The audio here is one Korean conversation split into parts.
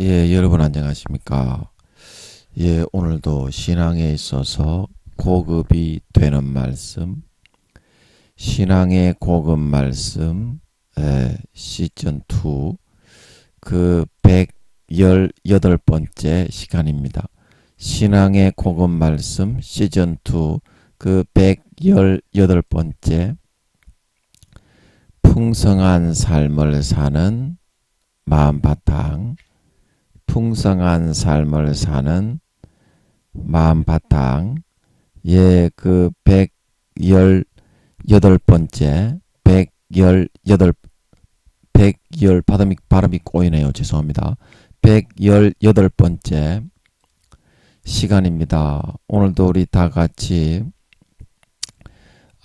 여러분 안녕하십니까? 오늘도 신앙에 있어서 고급이 되는 말씀, 신앙의 고급 말씀, 시즌 2, 그 118번째 시간입니다. 신앙의 고급 말씀, 시즌 2, 그 118번째, 풍성한 삶을 사는 마음바탕, 풍성한 삶을 사는 마음바탕. 그 118번째, 118 발음이 꼬이네요. 죄송합니다. 118번째 시간입니다. 오늘도 우리 다 같이,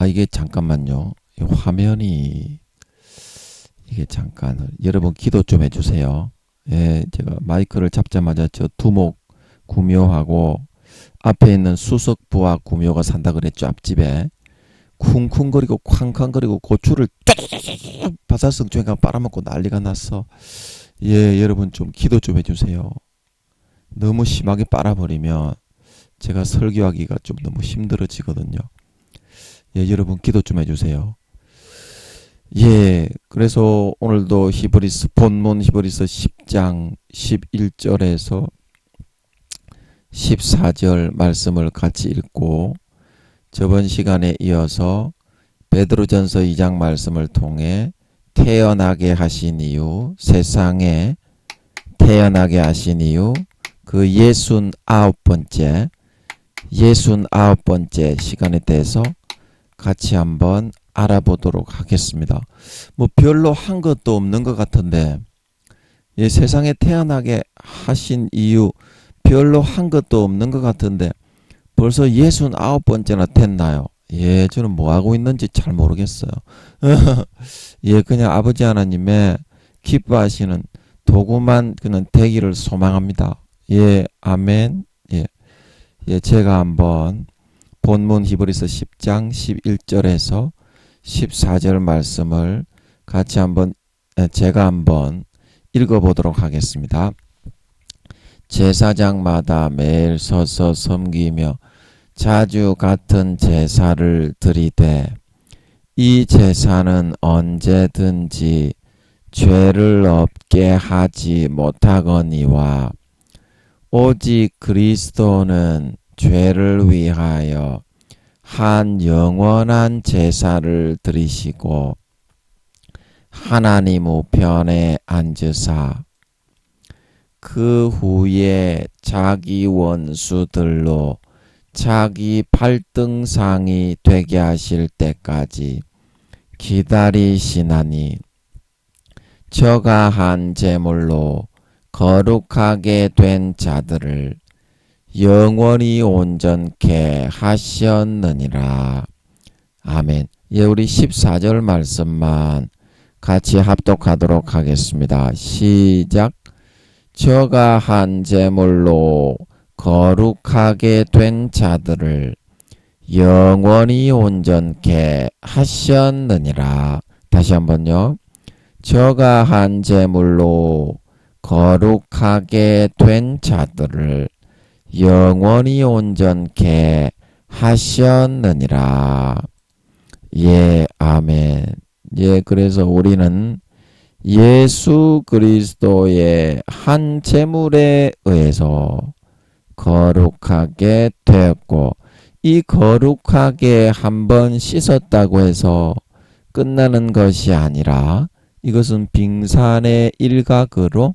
이게 잠깐만요. 이 화면이, 이게 잠깐, 여러분 기도 좀 해주세요. 제가 마이크를 잡자마자 저 두목 구묘하고 앞에 있는 수석부와 구묘가 산다 그랬죠. 앞집에 쿵쿵거리고 쾅쾅거리고 고추를 쫙 바사성 쬐가 빨아먹고 난리가 났어. 여러분 좀 기도 좀 해주세요. 너무 심하게 빨아버리면 제가 설교하기가 좀 너무 힘들어지거든요. 여러분 기도 좀 해주세요. 그래서 오늘도 본문 히브리서 10장 11절에서 14절 말씀을 같이 읽고, 저번 시간에 이어서 베드로전서 2장 말씀을 통해 태어나게 하신 이유, 세상에 태어나게 하신 이유, 그 69번째 시간에 대해서 같이 한번 알아보도록 하겠습니다. 별로 한 것도 없는 것 같은데, 세상에 태어나게 하신 이유 별로 한 것도 없는 것 같은데 벌써 69번째나 됐나요? 저는 뭐 하고 있는지 잘 모르겠어요. 그냥 아버지 하나님의 기뻐하시는 도구만 그냥 되기를 소망합니다. 아멘. 제가 한번 본문 히브리서 10장 11절에서 14절 말씀을 같이 제가 한번 읽어보도록 하겠습니다. 제사장마다 매일 서서 섬기며 자주 같은 제사를 드리되 이 제사는 언제든지 죄를 없게 하지 못하거니와 오직 그리스도는 죄를 위하여 한 영원한 제사를 드리시고 하나님 우편에 앉으사 그 후에 자기 원수들로 자기 발등상이 되게 하실 때까지 기다리시나니 저가 한 제물로 거룩하게 된 자들을 영원히 온전케 하셨느니라. 아멘. 우리 14절 말씀만 같이 합독하도록 하겠습니다. 시작. 저가 한 제물로 거룩하게 된 자들을 영원히 온전케 하셨느니라. 다시 한번요. 저가 한 제물로 거룩하게 된 자들을 영원히 온전케 하셨느니라. 아멘. 그래서 우리는 예수 그리스도의 한 제물에 의해서 거룩하게 되었고, 이 거룩하게 한번 씻었다고 해서 끝나는 것이 아니라 이것은 빙산의 일각으로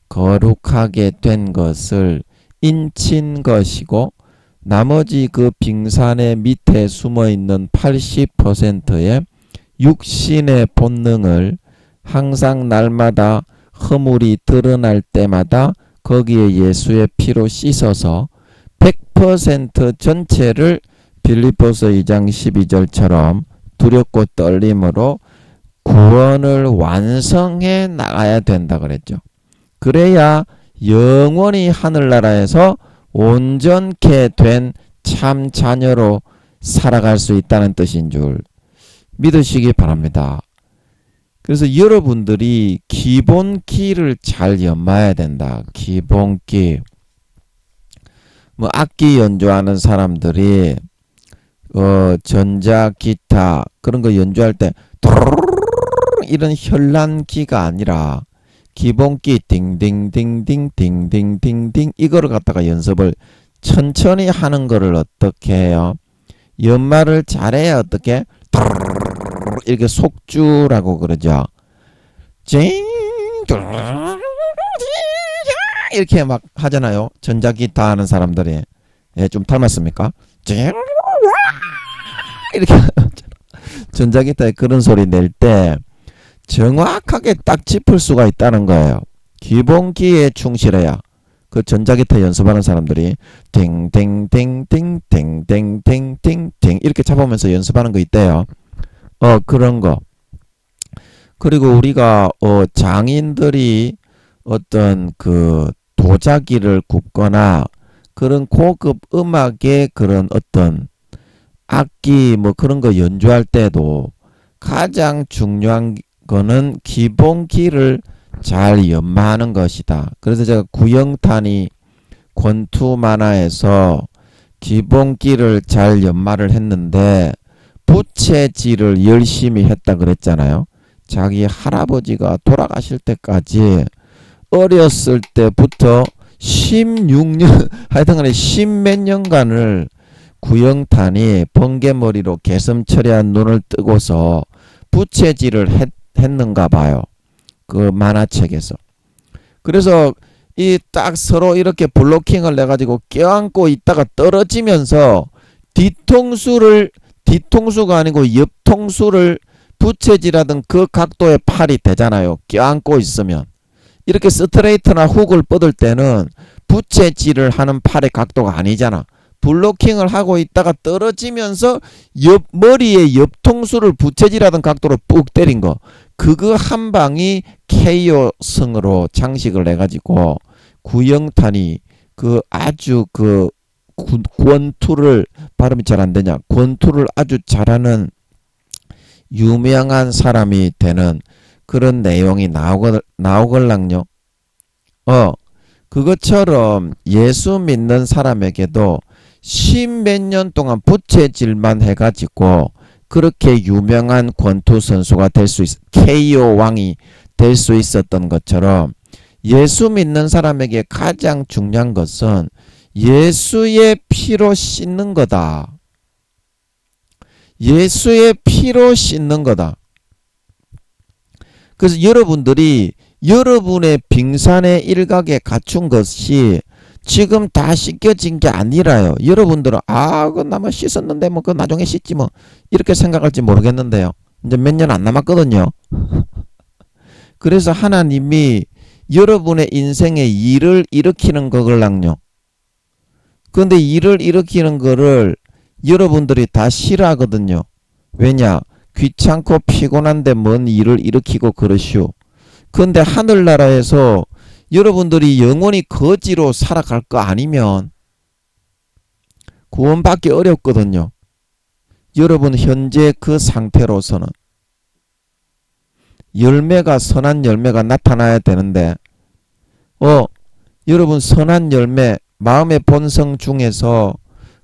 거룩하게 된 것을 인친 것이고, 나머지 그 빙산의 밑에 숨어있는 80%의 육신의 본능을 항상 날마다 허물이 드러날 때마다 거기에 예수의 피로 씻어서 100% 전체를 빌립보서 2장 12절처럼 두렵고 떨림으로 구원을 완성해 나가야 된다 그랬죠. 그래야 영원히 하늘나라에서 온전케 된 참 자녀로 살아갈 수 있다는 뜻인 줄 믿으시기 바랍니다. 그래서 여러분들이 기본 키를 잘 연마해야 된다. 기본 키. 뭐 악기 연주하는 사람들이 전자 기타 그런 거 연주할 때 이런 현란키가 아니라 기본기 띵띵띵띵 띵띵띵띵 이거를 갖다가 연습을 천천히 하는 거를 어떻게 해요? 연말을 잘해야 어떻게? 이렇게 속주라고 그러죠. 이렇게 막 하잖아요. 전자기타 하는 사람들이. 예, 좀 닮았습니까? 이렇게 전자기타에 그런 소리 낼 때 정확하게 딱 짚을 수가 있다는 거예요. 기본기에 충실해야. 그 전자기타 연습하는 사람들이 땡땡땡땡땡땡땡땡 이렇게 잡으면서 연습하는 거 있대요. 그런 거. 그리고 우리가 장인들이 어떤 그 도자기를 굽거나 그런 고급 음악의 그런 어떤 악기 뭐 그런 거 연주할 때도 가장 중요한 거는 기본기를 잘 연마하는 것이다. 그래서 제가 구영탄이 권투 만화에서 기본기를 잘 연마를 했는데 부채질을 열심히 했다 그랬잖아요. 자기 할아버지가 돌아가실 때까지 어렸을 때부터 16년 하여튼간에 10몇 년간을 구영탄이 번개머리로 개슴처리한 눈을 뜨고서 부채질을 했는가 봐요. 그 만화책에서. 그래서 이 딱 서로 이렇게 블로킹을 내가지고 껴안고 있다가 떨어지면서 뒤통수가 아니고 옆통수를 부채질하던 그 각도의 팔이 되잖아요. 껴안고 있으면. 이렇게 스트레이트나 훅을 뻗을 때는 부채질을 하는 팔의 각도가 아니잖아. 블로킹을 하고 있다가 떨어지면서 머리에 옆통수를 부채질하던 각도로 뿍 때린 거. 그거 한 방이 KO 승으로 장식을 해가지고 구영탄이 그 아주 그 권투를 발음이 잘 안 되냐. 권투를 아주 잘하는 유명한 사람이 되는 그런 내용이 나오걸랑요. 그것처럼 예수 믿는 사람에게도 10몇 년 동안 부채질만 해가지고 그렇게 유명한 권투 선수가 될 수 KO 왕이 될 수 있었던 것처럼 예수 믿는 사람에게 가장 중요한 것은 예수의 피로 씻는 거다. 예수의 피로 씻는 거다. 그래서 여러분들이 여러분의 빙산의 일각에 갖춘 것이 지금 다 씻겨진 게 아니라요. 여러분들은 그거 나만 씻었는데 뭐 그거 나중에 씻지 뭐 이렇게 생각할지 모르겠는데요. 이제 몇 년 안 남았거든요. 그래서 하나님이 여러분의 인생에 일을 일으키는 거걸랑요. 그런데 일을 일으키는 거를 여러분들이 다 싫어하거든요. 왜냐? 귀찮고 피곤한데 뭔 일을 일으키고 그러시오. 그런데 하늘나라에서 여러분들이 영원히 거지로 살아갈 거 아니면 구원받기 어렵거든요. 여러분 현재 그 상태로서는 선한 열매가 나타나야 되는데 여러분 선한 열매 마음의 본성 중에서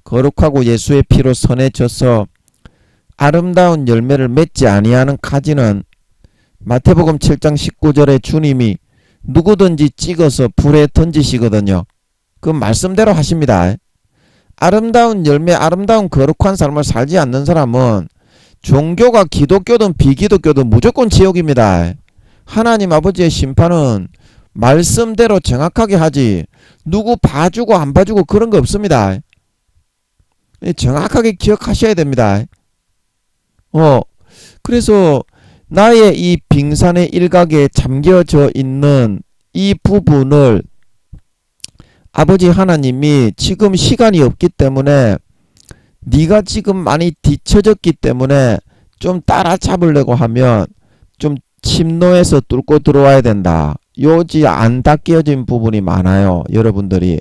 거룩하고 예수의 피로 선해져서 아름다운 열매를 맺지 아니하는 가지는 마태복음 7장 19절에 주님이 누구든지 찍어서 불에 던지시거든요. 그 말씀대로 하십니다. 아름다운 열매, 아름다운 거룩한 삶을 살지 않는 사람은 종교가 기독교든 비기독교든 무조건 지옥입니다. 하나님 아버지의 심판은 말씀대로 정확하게 하지 누구 봐주고 안 봐주고 그런 거 없습니다. 정확하게 기억하셔야 됩니다. 그래서 나의 이 빙산의 일각에 잠겨져 있는 이 부분을 아버지 하나님이 지금 시간이 없기 때문에 네가 지금 많이 뒤처졌기 때문에 좀 따라잡으려고 하면 좀 침노에서 뚫고 들어와야 된다. 요지 안 닦여진 부분이 많아요. 여러분들이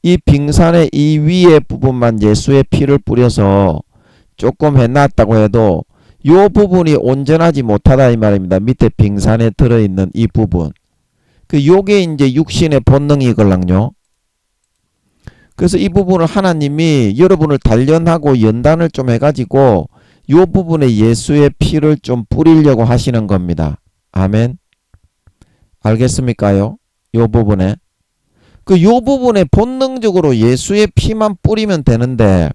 이 빙산의 이 위에 부분만 예수의 피를 뿌려서 조금 해놨다고 해도 요 부분이 온전하지 못하다 이 말입니다. 밑에 빙산에 들어있는 이 부분. 요게 이제 육신의 본능이걸랑요. 그래서 이 부분을 하나님이 여러분을 단련하고 연단을 좀 해가지고 요 부분에 예수의 피를 좀 뿌리려고 하시는 겁니다. 아멘. 알겠습니까요? 요 부분에. 요 부분에 본능적으로 예수의 피만 뿌리면 되는데,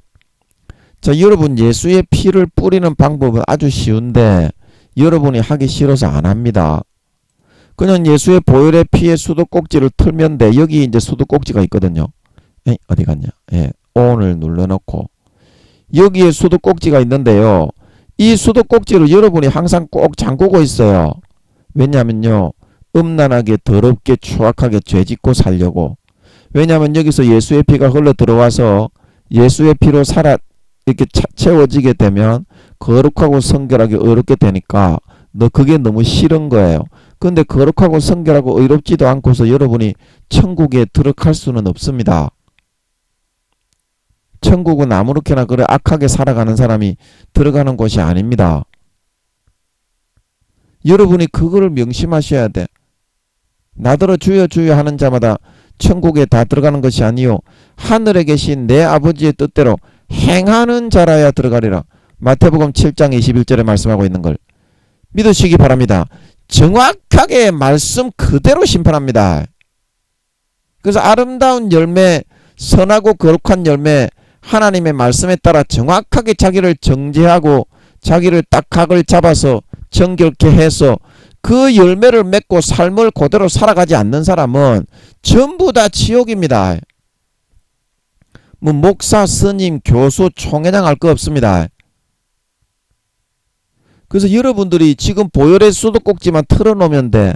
자, 여러분 예수의 피를 뿌리는 방법은 아주 쉬운데 여러분이 하기 싫어서 안 합니다. 그냥 예수의 보혈의 피의 수도꼭지를 틀면 돼. 여기 이제 수도꼭지가 있거든요. 어디 갔냐? ON을 눌러놓고 여기에 수도꼭지가 있는데요. 이 수도꼭지를 여러분이 항상 꼭 잠그고 있어요. 왜냐면요, 음란하게 더럽게 추악하게 죄짓고 살려고. 왜냐면 여기서 예수의 피가 흘러 들어와서 예수의 피로 이렇게 채워지게 되면 거룩하고 성결하게 의롭게 되니까 그게 너무 싫은 거예요. 근데 거룩하고 성결하고 의롭지도 않고서 여러분이 천국에 들어갈 수는 없습니다. 천국은 아무렇게나 그래 악하게 살아가는 사람이 들어가는 곳이 아닙니다. 여러분이 그거를 명심하셔야 돼. 나더러 주여 주여 하는 자마다 천국에 다 들어가는 것이 아니요 하늘에 계신 내 아버지의 뜻대로 행하는 자라야 들어가리라. 마태복음 7장 21절에 말씀하고 있는 걸 믿으시기 바랍니다. 정확하게 말씀 그대로 심판합니다. 그래서 아름다운 열매, 선하고 거룩한 열매, 하나님의 말씀에 따라 정확하게 자기를 정죄하고 자기를 딱 각을 잡아서 정결케 해서 그 열매를 맺고 삶을 그대로 살아가지 않는 사람은 전부 다 지옥입니다. 뭐 목사, 스님, 교수, 총회장 할 거 없습니다. 그래서 여러분들이 지금 보혈의 수도꼭지만 틀어놓으면 돼.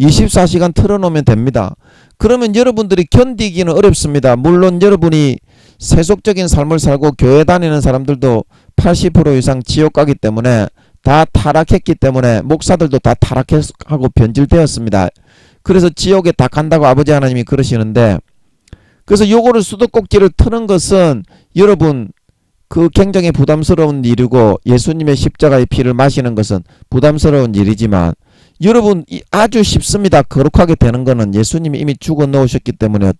24시간 틀어놓으면 됩니다. 그러면 여러분들이 견디기는 어렵습니다. 물론 여러분이 세속적인 삶을 살고 교회 다니는 사람들도 80% 이상 지옥 가기 때문에 다 타락했기 때문에 목사들도 다 타락하고 변질되었습니다. 그래서 지옥에 다 간다고 아버지 하나님이 그러시는데, 그래서 요거를 수도꼭지를 트는 것은 여러분 그 굉장히 부담스러운 일이고 예수님의 십자가의 피를 마시는 것은 부담스러운 일이지만 여러분 아주 쉽습니다. 거룩하게 되는 거는 예수님이 이미 죽어 놓으셨기 때문에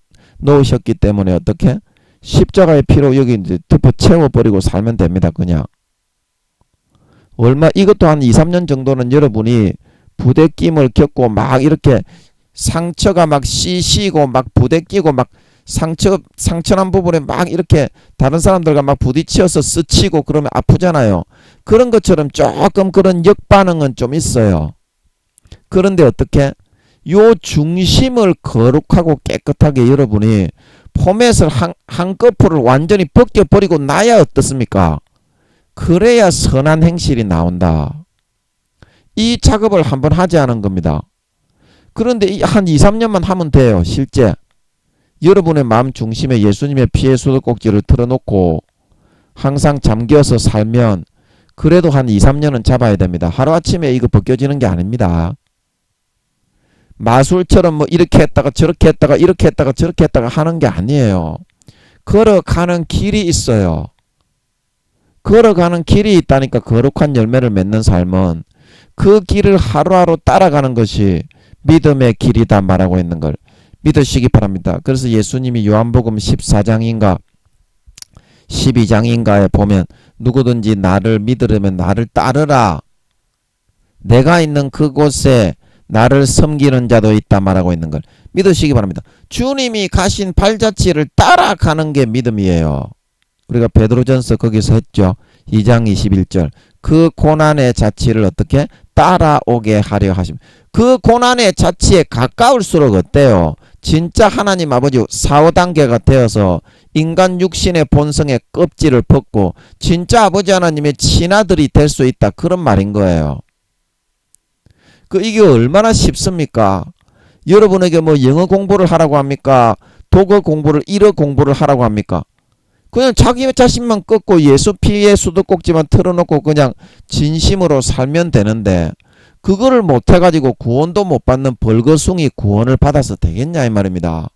어떻게? 십자가의 피로 여기 이제 덮어 채워버리고 살면 됩니다. 그냥. 이것도 한 2, 3년 정도는 여러분이 부대낌을 겪고 막 이렇게 상처가 막 씌시고 막 부대끼고 막 상처난 부분에 막 이렇게 다른 사람들과 막 부딪혀서 스치고 그러면 아프잖아요. 그런 것처럼 조금 그런 역반응은 좀 있어요. 그런데 어떻게? 요 중심을 거룩하고 깨끗하게 여러분이 포맷을 한꺼풀을 완전히 벗겨버리고 나야 어떻습니까? 그래야 선한 행실이 나온다. 이 작업을 한번 하지 않은 겁니다. 그런데 한 2, 3년만 하면 돼요. 실제. 여러분의 마음 중심에 예수님의 피의 수도꼭지를 틀어놓고 항상 잠겨서 살면 그래도 한 2, 3년은 잡아야 됩니다. 하루아침에 이거 벗겨지는 게 아닙니다. 마술처럼 뭐 이렇게 했다가 저렇게 했다가 이렇게 했다가 저렇게 했다가 하는 게 아니에요. 걸어가는 길이 있어요. 걸어가는 길이 있다니까. 거룩한 열매를 맺는 삶은 그 길을 하루하루 따라가는 것이 믿음의 길이다 말하고 있는 걸 믿으시기 바랍니다. 그래서 예수님이 요한복음 14장인가 12장인가에 보면 누구든지 나를 믿으려면 나를 따르라. 내가 있는 그곳에 나를 섬기는 자도 있다 말하고 있는 걸 믿으시기 바랍니다. 주님이 가신 발자취를 따라가는 게 믿음이에요. 우리가 베드로전서 거기서 했죠. 2장 21절. 그 고난의 자취를 어떻게 따라오게 하려 하심. 그 고난의 자취에 가까울수록 어때요? 진짜 하나님 아버지 4, 5단계가 되어서 인간 육신의 본성의 껍질을 벗고 진짜 아버지 하나님의 친아들이 될 수 있다. 그런 말인 거예요. 이게 얼마나 쉽습니까? 여러분에게 뭐 영어 공부를 하라고 합니까? 독어 공부를, 일어 공부를 하라고 합니까? 그냥 자기 자신만 꺾고 예수 피의 수도꼭지만 틀어놓고 그냥 진심으로 살면 되는데 그거를 못해가지고 구원도 못 받는 벌거숭이 구원을 받아서 되겠냐 이 말입니다.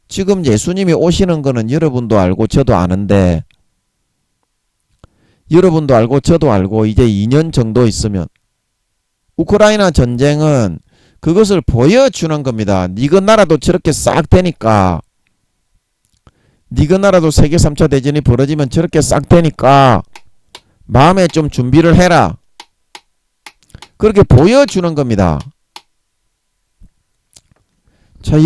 지금 예수님이 오시는 거는 여러분도 알고 저도 아는데 여러분도 알고 저도 알고 이제 2년 정도 있으면 우크라이나 전쟁은 그것을 보여주는 겁니다. 니그 나라도 저렇게 싹 되니까, 니그 나라도 세계 3차 대전이 벌어지면 저렇게 싹 되니까 마음에 좀 준비를 해라. 그렇게 보여주는 겁니다. 자,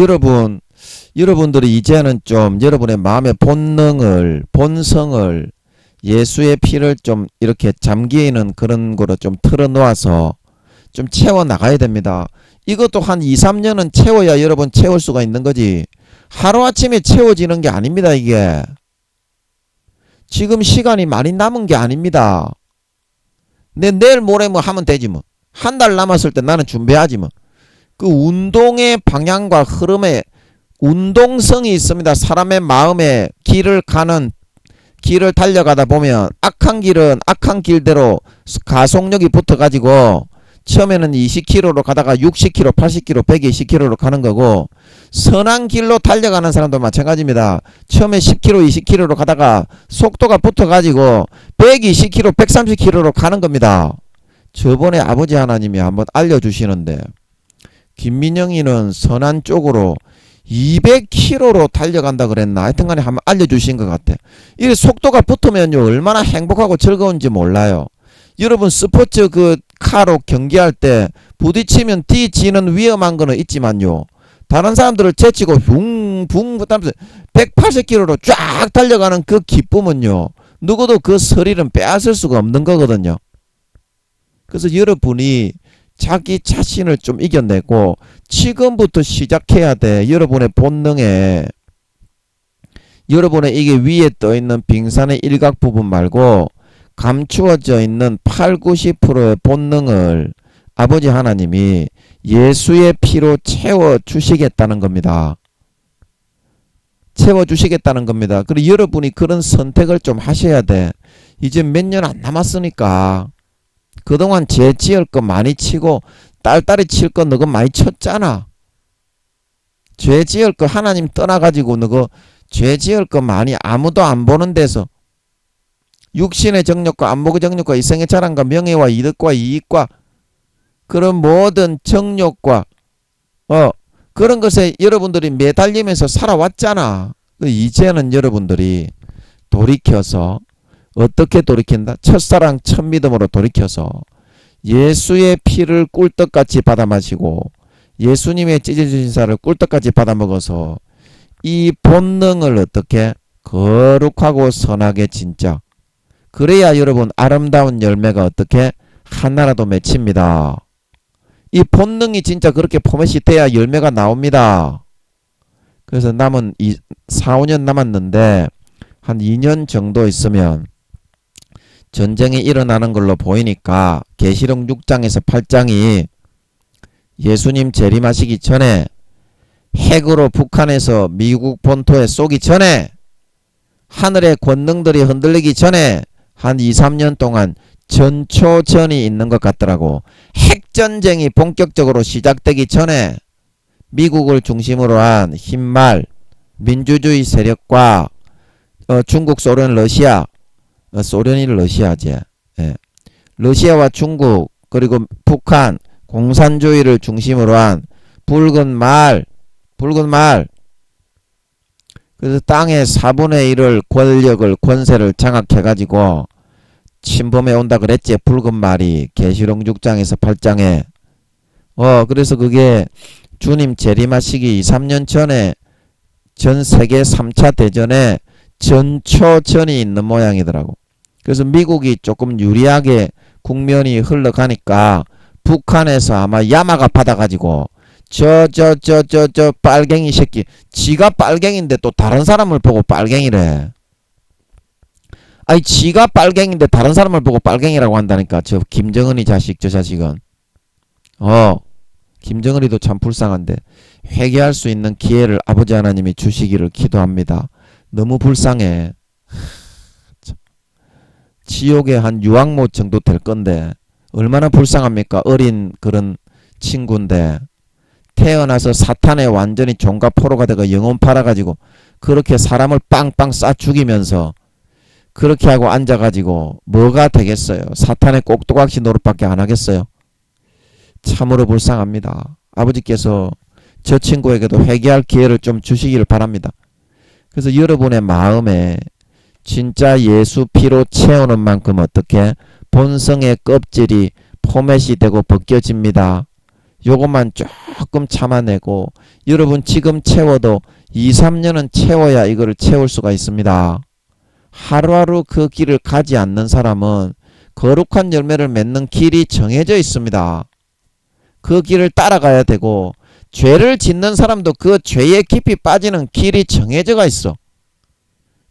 여러분들이 이제는 좀 여러분의 마음의 본능을, 본성을 예수의 피를 좀 이렇게 잠기는 그런 거로 좀 틀어놓아서 좀 채워나가야 됩니다. 이것도 한 2, 3년은 채워야 여러분 채울 수가 있는 거지. 하루아침에 채워지는 게 아닙니다, 이게. 지금 시간이 많이 남은 게 아닙니다. 내일 모레 뭐 하면 되지 뭐. 한 달 남았을 때 나는 준비하지 뭐. 그 운동의 방향과 흐름에 운동성이 있습니다. 사람의 마음에 길을 달려가다 보면 악한 길은 악한 길대로 가속력이 붙어가지고 처음에는 20km로 가다가 60km, 80km, 120km로 가는 거고, 선한 길로 달려가는 사람도 마찬가지입니다. 처음에 10km, 20km로 가다가 속도가 붙어가지고 120km, 130km로 가는 겁니다. 저번에 아버지 하나님이 한번 알려주시는데, 김민영이는 선한 쪽으로 200km로 달려간다 그랬나? 하여튼간에 한번 알려주신 것 같아. 이 속도가 붙으면요, 얼마나 행복하고 즐거운지 몰라요. 여러분 스포츠 그 카로 경기할 때 부딪히면 뒤지는 위험한 거는 있지만요, 다른 사람들을 제치고 붕붕 180km로 쫙 달려가는 그 기쁨은요, 누구도 그 스릴은 빼앗을 수가 없는 거거든요. 그래서 여러분이 자기 자신을 좀 이겨내고 지금부터 시작해야 돼. 여러분의 본능에, 여러분의 이게 위에 떠있는 빙산의 일각 부분 말고 감추어져 있는 8, 90%의 본능을 아버지 하나님이 예수의 피로 채워주시겠다는 겁니다. 채워주시겠다는 겁니다. 그리고 여러분이 그런 선택을 좀 하셔야 돼. 이제 몇 년 안 남았으니까. 그동안 죄 지을 거 많이 치고 딸딸이 칠 거 너가 많이 쳤잖아. 죄 지을 거 하나님 떠나가지고 너가 죄 지을 거 많이 아무도 안 보는 데서 육신의 정욕과 안목의 정욕과 이생의 자랑과 명예와 이득과 이익과 그런 모든 정욕과 그런 것에 여러분들이 매달리면서 살아왔잖아. 이제는 여러분들이 돌이켜서, 어떻게 돌이킨다? 첫사랑 첫믿음으로 돌이켜서 예수의 피를 꿀떡같이 받아 마시고 예수님의 찢어진 살을 꿀떡같이 받아 먹어서 이 본능을 어떻게 거룩하고 선하게 진짜, 그래야 여러분 아름다운 열매가 어떻게 하나라도 맺힙니다. 이 본능이 진짜 그렇게 포맷이 돼야 열매가 나옵니다. 그래서 남은 4, 5년 남았는데 한 2년 정도 있으면 전쟁이 일어나는 걸로 보이니까 계시록 6장에서 8장이 예수님 재림하시기 전에 핵으로 북한에서 미국 본토에 쏘기 전에 하늘의 권능들이 흔들리기 전에 한 2, 3년 동안 전초전이 있는 것 같더라고. 핵전쟁이 본격적으로 시작되기 전에 미국을 중심으로 한 흰말 민주주의 세력과 중국, 소련, 러시아, 소련이 러시아지. 예. 러시아와 중국 그리고 북한 공산주의를 중심으로 한 붉은 말. 그래서 땅의 4분의 1을 권력을 권세를 장악해가지고 침범해 온다 그랬지. 붉은 말이 계시록 6장에서 8장에. 그래서 그게 주님 재림하시기 2, 3년 전에 전 세계 3차 대전에 전초전이 있는 모양이더라고. 그래서 미국이 조금 유리하게 국면이 흘러가니까 북한에서 아마 야마가 받아가지고 저 빨갱이 새끼, 지가 빨갱인데 또 다른 사람을 보고 빨갱이래. 아니 지가 빨갱인데 다른 사람을 보고 빨갱이라고 한다니까. 저 김정은이 자식, 저 자식은 김정은이도 참 불쌍한데 회개할 수 있는 기회를 아버지 하나님이 주시기를 기도합니다. 너무 불쌍해. 지옥에 한 유황못 정도 될 건데 얼마나 불쌍합니까? 어린 그런 친구인데 태어나서 사탄에 완전히 종가 포로가 되고 영혼 팔아가지고 그렇게 사람을 빵빵 쏴 죽이면서 그렇게 하고 앉아가지고 뭐가 되겠어요? 사탄의 꼭두각시 노릇밖에 안 하겠어요? 참으로 불쌍합니다. 아버지께서 저 친구에게도 회개할 기회를 좀 주시기를 바랍니다. 그래서 여러분의 마음에 진짜 예수 피로 채우는 만큼 어떻게 본성의 껍질이 포맷이 되고 벗겨집니다. 요것만 조금 참아내고 여러분 지금 채워도 2, 3년은 채워야 이거를 채울 수가 있습니다. 하루하루 그 길을 가지 않는 사람은 거룩한 열매를 맺는 길이 정해져 있습니다. 그 길을 따라가야 되고 죄를 짓는 사람도 그 죄에 깊이 빠지는 길이 정해져가 있어.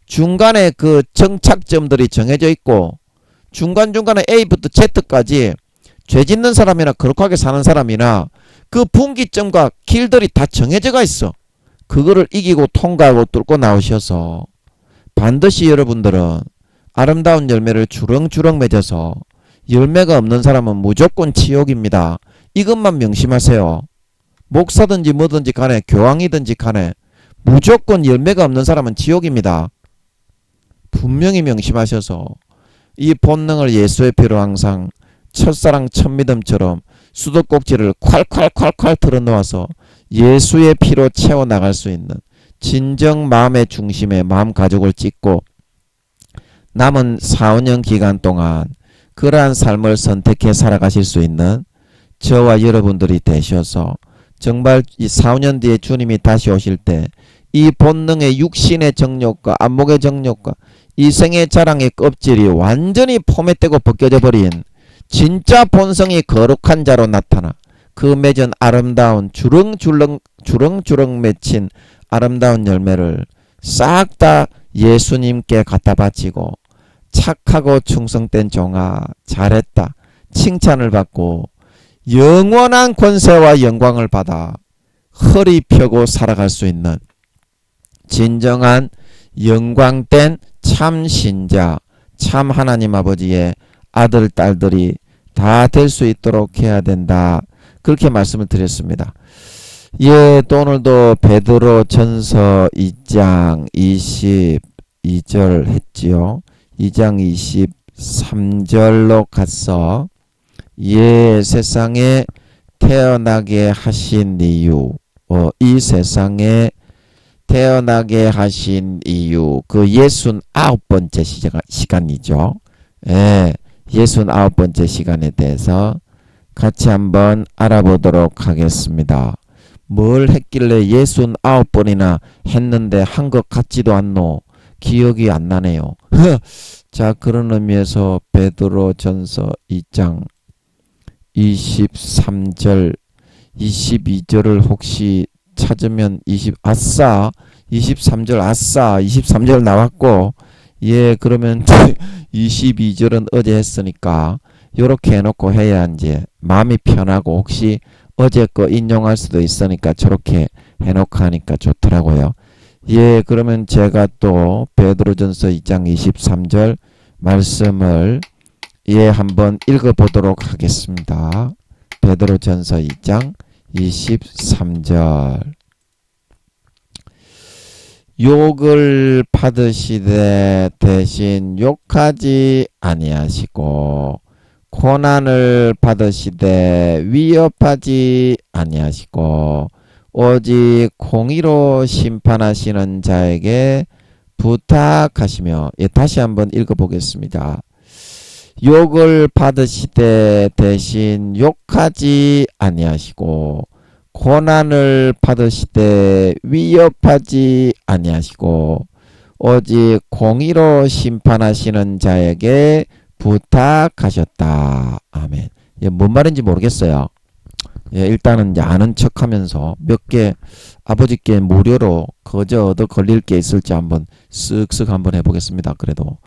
중간에 그 정착점들이 정해져 있고 중간중간에 A부터 Z까지 죄 짓는 사람이나 거룩하게 사는 사람이나 그 분기점과 길들이 다 정해져가 있어. 그거를 이기고 통과하고 뚫고 나오셔서 반드시 여러분들은 아름다운 열매를 주렁주렁 맺어서 열매가 없는 사람은 무조건 지옥입니다. 이것만 명심하세요. 목사든지 뭐든지 간에 교황이든지 간에 무조건 열매가 없는 사람은 지옥입니다. 분명히 명심하셔서 이 본능을 예수의 피로 항상 첫사랑 첫믿음처럼 수도꼭지를 콸콸콸콸 털어놓아서 예수의 피로 채워나갈 수 있는 진정 마음의 중심에 마음 가죽을 찢고 남은 4, 5년 기간 동안 그러한 삶을 선택해 살아가실 수 있는 저와 여러분들이 되셔서 정말 이 4, 5년 뒤에 주님이 다시 오실 때 이 본능의 육신의 정욕과 안목의 정욕과 이생의 자랑의 껍질이 완전히 포맷되고 벗겨져 버린 진짜 본성이 거룩한 자로 나타나 그 맺은 아름다운 주렁주렁 맺힌 아름다운 열매를 싹 다 예수님께 갖다 바치고 착하고 충성된 종아 잘했다 칭찬을 받고 영원한 권세와 영광을 받아 허리 펴고 살아갈 수 있는 진정한 영광된 참 신자 참 하나님 아버지의 아들 딸들이 다 될 수 있도록 해야 된다. 그렇게 말씀을 드렸습니다. 예, 또 오늘도 베드로 전서 2장 22절 했지요. 2장 23절로 가서 예, 세상에 태어나게 하신 이유, 이 세상에 태어나게 하신 이유, 그 69번째 시간이죠. 예, 69번째 시간에 대해서 같이 한번 알아보도록 하겠습니다. 뭘 했길래 69번이나 했는데 한 것 같지도 않노? 기억이 안 나네요. 자, 그런 의미에서 베드로 전서 2장 23절 22절을 혹시 찾으면 23절 아싸 23절 나왔고 예 그러면 22절은 어제 했으니까 요렇게 해놓고 해야 이제 마음이 편하고 혹시 어제 거 인용할 수도 있으니까 저렇게 해놓고 하니까 좋더라고요. 예 그러면 제가 또 베드로전서 2장 23절 말씀을 예 한번 읽어보도록 하겠습니다. 베드로전서 2장 23절 욕을 받으시되 대신 욕하지 아니하시고 고난을 받으시되 위협하지 아니하시고 오직 공의로 심판하시는 자에게 부탁하시며 예, 다시 한번 읽어보겠습니다. 욕을 받으시되 대신 욕하지 아니하시고 고난을 받으시되 위협하지 아니하시고 오직 공의로 심판하시는 자에게 부탁하셨다. 아멘. 예, 뭔 말인지 모르겠어요. 예, 일단은 이제 아는 척하면서 몇 개 아버지께 무료로 거저 얻어 걸릴 게 있을지 한번 쓱쓱 한번 해보겠습니다. 그래도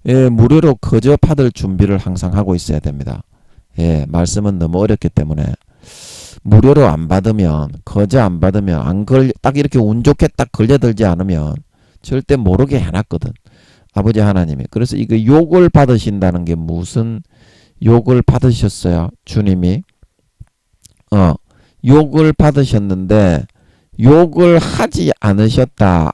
예, 무료로 거저 받을 준비를 항상 하고 있어야 됩니다. 예, 말씀은 너무 어렵기 때문에 무료로 안 받으면 거저 안 받으면 딱 이렇게 운 좋게 딱 걸려들지 않으면 절대 모르게 해놨거든. 아버지 하나님이. 그래서 이거 욕을 받으신다는 게 무슨 욕을 받으셨어요? 주님이 욕을 받으셨는데 욕을 하지 않으셨다.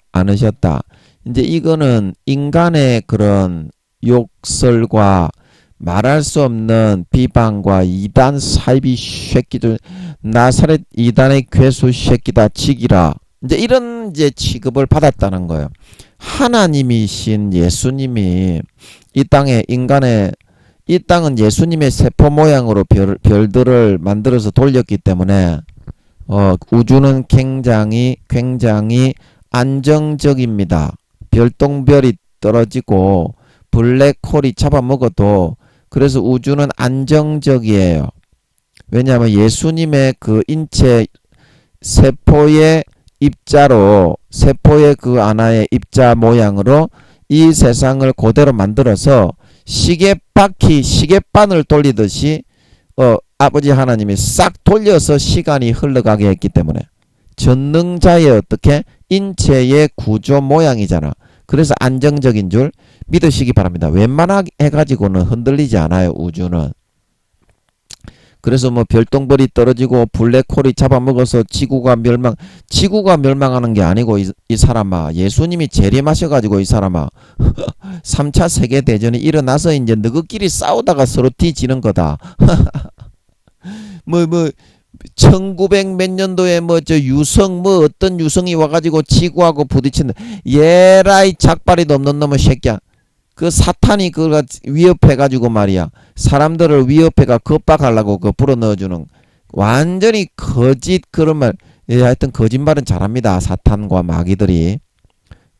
이제 이거는 인간의 그런 욕설과 말할 수 없는 비방과 이단 사이비 새끼들, 나사렛 이단의 괴수 새끼다 치기라, 이제 이런 이제 취급을 받았다는 거예요. 하나님이신 예수님이 이 땅에 이 땅은 예수님의 세포 모양으로 별들을 만들어서 돌렸기 때문에 우주는 굉장히 안정적입니다. 별똥별이 떨어지고 블랙홀이 잡아먹어도 그래서 우주는 안정적이에요. 왜냐하면 예수님의 그 인체 세포의 입자로, 세포의 그 하나의 입자 모양으로 이 세상을 그대로 만들어서 시계바늘 돌리듯이 아버지 하나님이 싹 돌려서 시간이 흘러가게 했기 때문에, 전능자의 어떻게 인체의 구조 모양이잖아. 그래서 안정적인 줄 믿으시기 바랍니다. 웬만하게 해가지고는 흔들리지 않아요, 우주는. 그래서 뭐 별똥별이 떨어지고 블랙홀이 잡아먹어서 지구가 멸망하는 게 아니고, 이 사람아, 예수님이 재림하셔가지고 이 사람아 3차 세계대전이 일어나서 이제 너희끼리 싸우다가 서로 뒤지는 거다. 1900 몇 년도에 어떤 유성이 와가지고 지구하고 부딪힌다. 예라이 작발이도 없는 놈의 새끼야. 그 사탄이 그가 위협해가지고 말이야, 사람들을 위협해가 겁박하려고 그 불어넣어주는 완전히 거짓 그런 말. 예, 하여튼 거짓말은 잘합니다, 사탄과 마귀들이.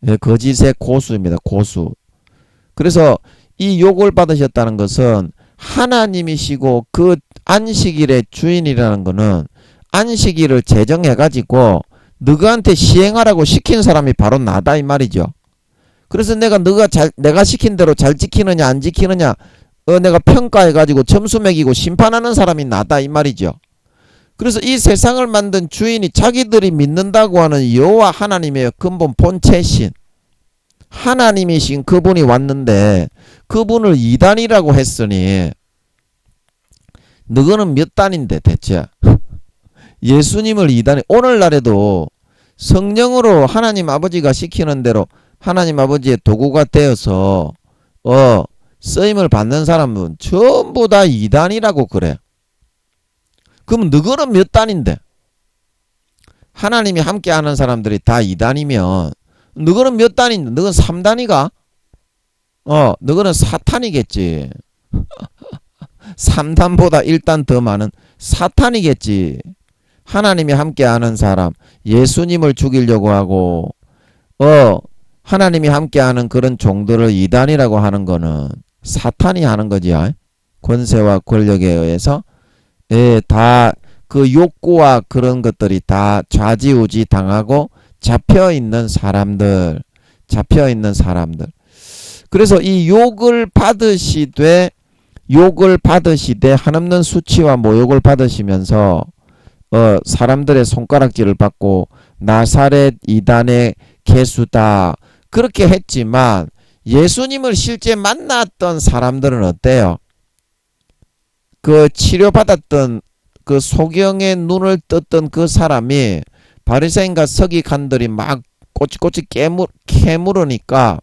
예, 거짓의 고수입니다, 고수. 그래서 이 욕을 받으셨다는 것은 하나님이시고 그 안식일의 주인이라는 거는 안식일을 제정해가지고 너희한테 시행하라고 시킨 사람이 바로 나다 이 말이죠. 그래서 내가 시킨 대로 잘 지키느냐 안 지키느냐 내가 평가해가지고 점수 매기고 심판하는 사람이 나다 이 말이죠. 그래서 이 세상을 만든 주인이 자기들이 믿는다고 하는 여호와 하나님의 근본 본체신 하나님이신 그분이 왔는데, 그분을 이단이라고 했으니 너희는 몇 단인데 대체? 예수님을 이단이, 오늘날에도 성령으로 하나님 아버지가 시키는 대로 하나님 아버지의 도구가 되어서 쓰임을 받는 사람은 전부 다 이단이라고 그래. 그럼 너희는 몇 단인데? 하나님이 함께하는 사람들이 다 이단이면 너희는 몇 단인데? 너희는 3단이가? 너희는 사탄이겠지. 3단보다 1단 더 많은 사탄이겠지. 하나님이 함께하는 사람, 예수님을 죽이려고 하고 하나님이 함께하는 그런 종들을 이단이라고 하는 거는 사탄이 하는 거지. 권세와 권력에 의해서 다 그 욕구와 그런 것들이 다 좌지우지 당하고 잡혀있는 사람들. 그래서 이 욕을 받으시되 한없는 수치와 모욕을 받으시면서 사람들의 손가락질을 받고 나사렛 이단의 개수다 그렇게 했지만, 예수님을 실제 만났던 사람들은 어때요? 그 치료받았던 그 소경의 눈을 떴던 그 사람이 바리새인과 서기관들이 막 꼬치꼬치 캐물으니까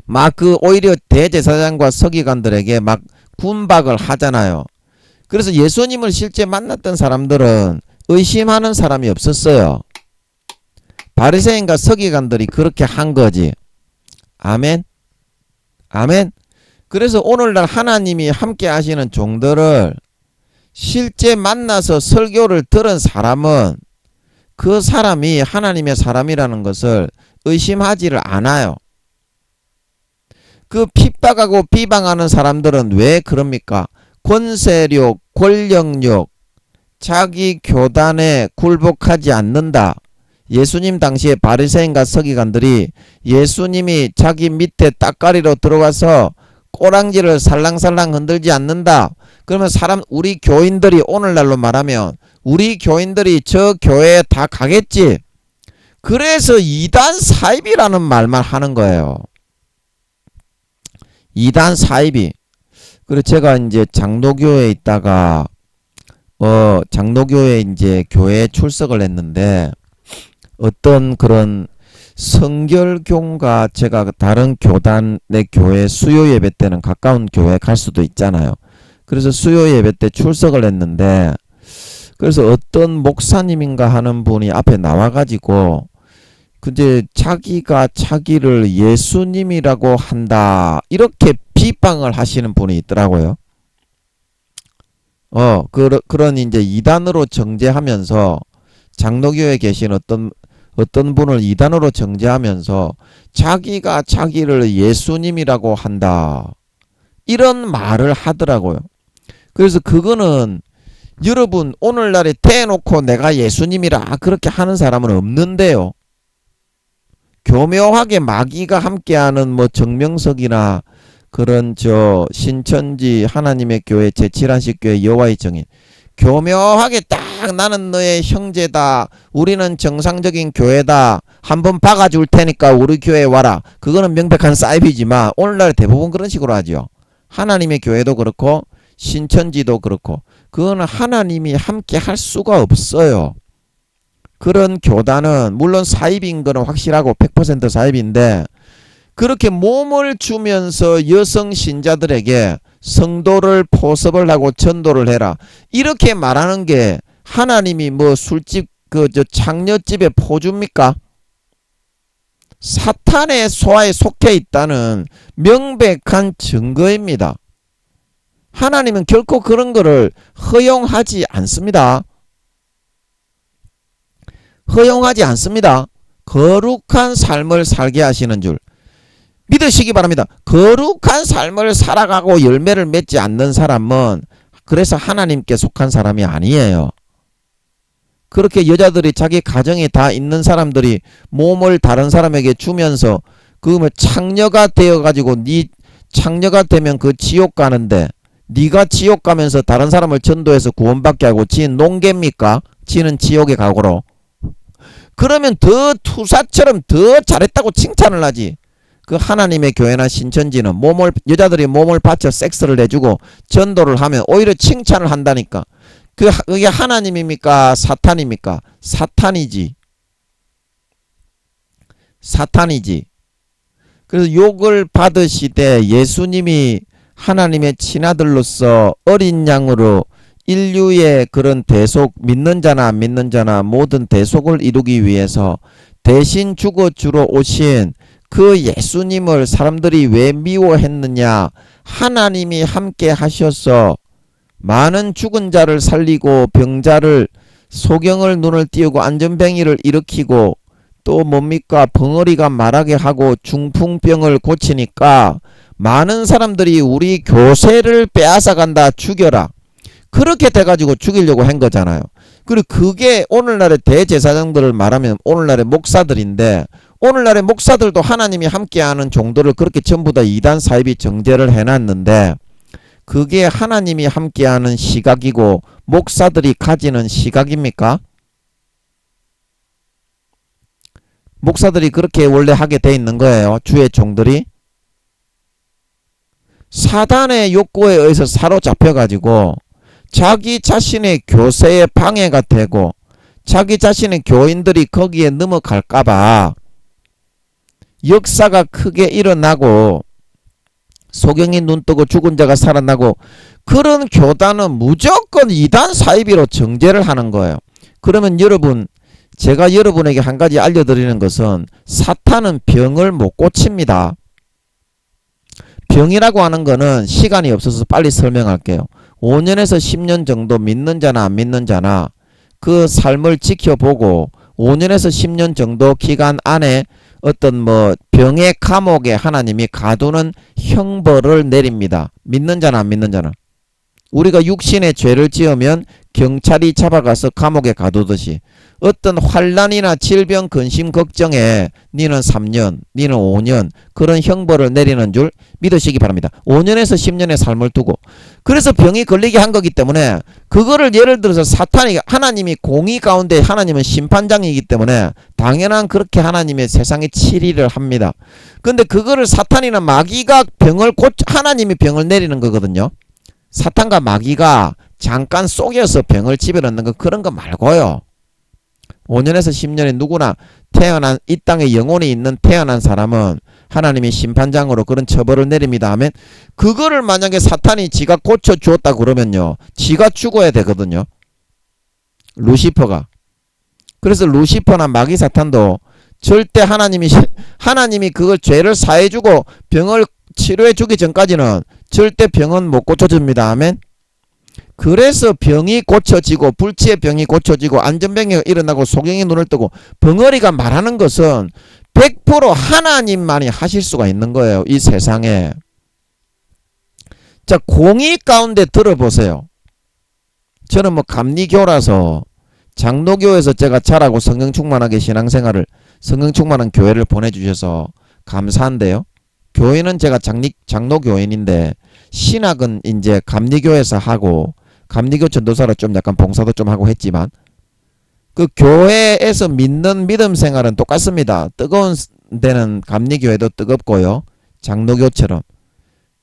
막 오히려 대제사장과 서기관들에게 막 군박을 하잖아요. 그래서 예수님을 실제 만났던 사람들은 의심하는 사람이 없었어요. 바리새인과 서기관들이 그렇게 한 거지. 아멘. 그래서 오늘날 하나님이 함께 하시는 종들을 실제 만나서 설교를 들은 사람은 그 사람이 하나님의 사람이라는 것을 의심하지를 않아요. 그 핍박하고 비방하는 사람들은 왜 그럽니까? 권세력, 권력력, 자기 교단에 굴복하지 않는다. 예수님 당시에 바리새인과 서기관들이 예수님이 자기 밑에 따까리로 들어가서 꼬랑지를 살랑살랑 흔들지 않는다. 그러면 우리 교인들이, 오늘날로 말하면 우리 교인들이 저 교회에 다 가겠지. 그래서 이단 사입이라는 말만 하는 거예요. 이단 사입이. 그래서 제가 이제 장로교회에 있다가 장로교회 이제 교회에 출석을 했는데, 어떤 그런 성결교인가 제가 다른 교단 내 교회 수요 예배 때는 가까운 교회 갈 수도 있잖아요. 그래서 수요 예배 때 출석을 했는데 그래서 어떤 목사님인가 하는 분이 앞에 나와가지고 근데 자기가 자기를 예수님이라고 한다 이렇게 비방을 하시는 분이 있더라고요. 그런 이제 이단으로 정죄하면서 장로교에 계신 어떤 분을 이단으로 정죄하면서 자기가 자기를 예수님이라고 한다 이런 말을 하더라고요. 그래서 그거는 여러분 오늘날에 대놓고 내가 예수님이라 그렇게 하는 사람은 없는데요. 교묘하게 마귀가 함께하는 뭐 정명석이나 그런 신천지 하나님의 교회 제7안식 교회 여호와의 증인 교묘하게 딱 나는 너의 형제다. 우리는 정상적인 교회다. 한번 박아줄 테니까 우리 교회에 와라. 그거는 명백한 사이비지만 오늘날 대부분 그런 식으로 하죠. 하나님의 교회도 그렇고 신천지도 그렇고 그거는 하나님이 함께 할 수가 없어요. 그런 교단은 물론 사입인 거는 확실하고 100% 사입인데 그렇게 몸을 주면서 여성 신자들에게 성도를 포섭을 하고 전도를 해라. 이렇게 말하는 게 하나님이 뭐 술집 창녀집에 포줍니까? 사탄의 소화에 속해 있다는 명백한 증거입니다. 하나님은 결코 그런 거를 허용하지 않습니다. 허용하지 않습니다. 거룩한 삶을 살게 하시는 줄 믿으시기 바랍니다. 거룩한 삶을 살아가고 열매를 맺지 않는 사람은 그래서 하나님께 속한 사람이 아니에요. 그렇게 여자들이 자기 가정에 다 있는 사람들이 몸을 다른 사람에게 주면서 뭐 창녀가 되어가지고 네 창녀가 되면 그 지옥 가는데 네가 지옥 가면서 다른 사람을 전도해서 구원받게 하고 지는 농개입니까? 지는 지옥에 가고로. 그러면 더 투사처럼 더 잘했다고 칭찬을 하지. 그 하나님의 교회나 신천지는 여자들이 몸을 바쳐 섹스를 해주고 전도를 하면 오히려 칭찬을 한다니까. 그게 하나님입니까? 사탄입니까? 사탄이지. 사탄이지. 그래서 욕을 받으시되 예수님이 하나님의 친아들로서 어린 양으로 인류의 그런 대속, 믿는 자나 안 믿는 자나 모든 대속을 이루기 위해서 대신 죽어주러 오신 그 예수님을 사람들이 왜 미워했느냐? 하나님이 함께 하셔서 많은 죽은 자를 살리고 병자를 소경을 눈을 띄우고 안전뱅이를 일으키고 또 뭡니까? 벙어리가 말하게 하고 중풍병을 고치니까 많은 사람들이 우리 교세를 빼앗아 간다. 죽여라. 그렇게 돼가지고 죽이려고 한 거잖아요. 그리고 그게 오늘날의 대제사장들을 말하면 오늘날의 목사들인데 오늘날의 목사들도 하나님이 함께하는 종도를 그렇게 전부 다 이단 사입이 정죄를 해놨는데 그게 하나님이 함께하는 시각이고 목사들이 가지는 시각입니까? 목사들이 그렇게 원래 하게 돼 있는 거예요. 주의 종들이. 사단의 욕구에 의해서 사로잡혀가지고 자기 자신의 교세에 방해가 되고 자기 자신의 교인들이 거기에 넘어갈까봐 역사가 크게 일어나고 소경이 눈뜨고 죽은 자가 살아나고 그런 교단은 무조건 이단 사이비로 정죄를 하는 거예요. 그러면 여러분, 제가 여러분에게 한 가지 알려드리는 것은 사탄은 병을 못 고칩니다. 병이라고 하는 거는 시간이 없어서 빨리 설명할게요. 5년에서 10년 정도 믿는 자나 안 믿는 자나 그 삶을 지켜보고 5년에서 10년 정도 기간 안에 어떤 병의 감옥에 하나님이 가두는 형벌을 내립니다. 믿는 자나 안 믿는 자나. 우리가 육신의 죄를 지으면 경찰이 잡아가서 감옥에 가두듯이 어떤 환난이나 질병, 근심, 걱정에 니는 3년, 니는 5년 그런 형벌을 내리는 줄 믿으시기 바랍니다. 5년에서 10년의 삶을 두고 그래서 병이 걸리게 한 거기 때문에 그거를 예를 들어서 사탄이 하나님이 공의 가운데 하나님은 심판장이기 때문에 당연한 그렇게 하나님의 세상에 치리를 합니다. 근데 그거를 사탄이나 마귀가 하나님이 병을 내리는 거거든요. 사탄과 마귀가 잠깐 속여서 병을 집어넣는 거 그런 거 말고요. 5년에서 10년에 누구나 태어난 이 땅에 영혼이 있는 태어난 사람은 하나님이 심판장으로 그런 처벌을 내립니다 하면 그거를 만약에 사탄이 지가 고쳐주었다 그러면요 지가 죽어야 되거든요. 루시퍼가. 그래서 루시퍼나 마귀 사탄도 절대 하나님이 그걸 죄를 사해주고 병을 치료해주기 전까지는 절대 병은 못 고쳐줍니다. 아멘. 그래서 병이 고쳐지고 불치의 병이 고쳐지고 안전병이 일어나고 소경이 눈을 뜨고 벙어리가 말하는 것은 100% 하나님만이 하실 수가 있는 거예요. 이 세상에. 자, 공의 가운데 들어보세요. 저는 뭐 감리교라서 장로교에서 제가 자라고 성령 충만하게 신앙생활을 성령 충만한 교회를 보내주셔서 감사한데요. 교회는 제가 장로교인인데 신학은 이제 감리교에서 하고 감리교 전도사로 좀 약간 봉사도 좀 하고 했지만 그 교회에서 믿는 믿음 생활은 똑같습니다. 뜨거운 데는 감리교회도 뜨겁고요. 장로교처럼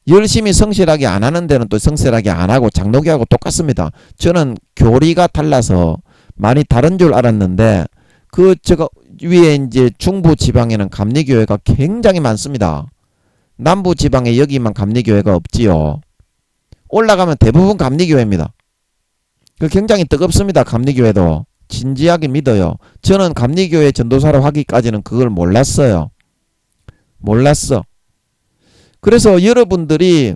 열심히 성실하게 안 하는 데는 또 성실하게 안 하고 장로교하고 똑같습니다. 저는 교리가 달라서 많이 다른 줄 알았는데 그 제가 위에 이제 중부 지방에는 감리교회가 굉장히 많습니다. 남부 지방에 여기만 감리교회가 없지요. 올라가면 대부분 감리교회입니다. 굉장히 뜨겁습니다. 감리교회도. 진지하게 믿어요. 저는 감리교회 전도사로 하기까지는 그걸 몰랐어요. 몰랐어. 그래서 여러분들이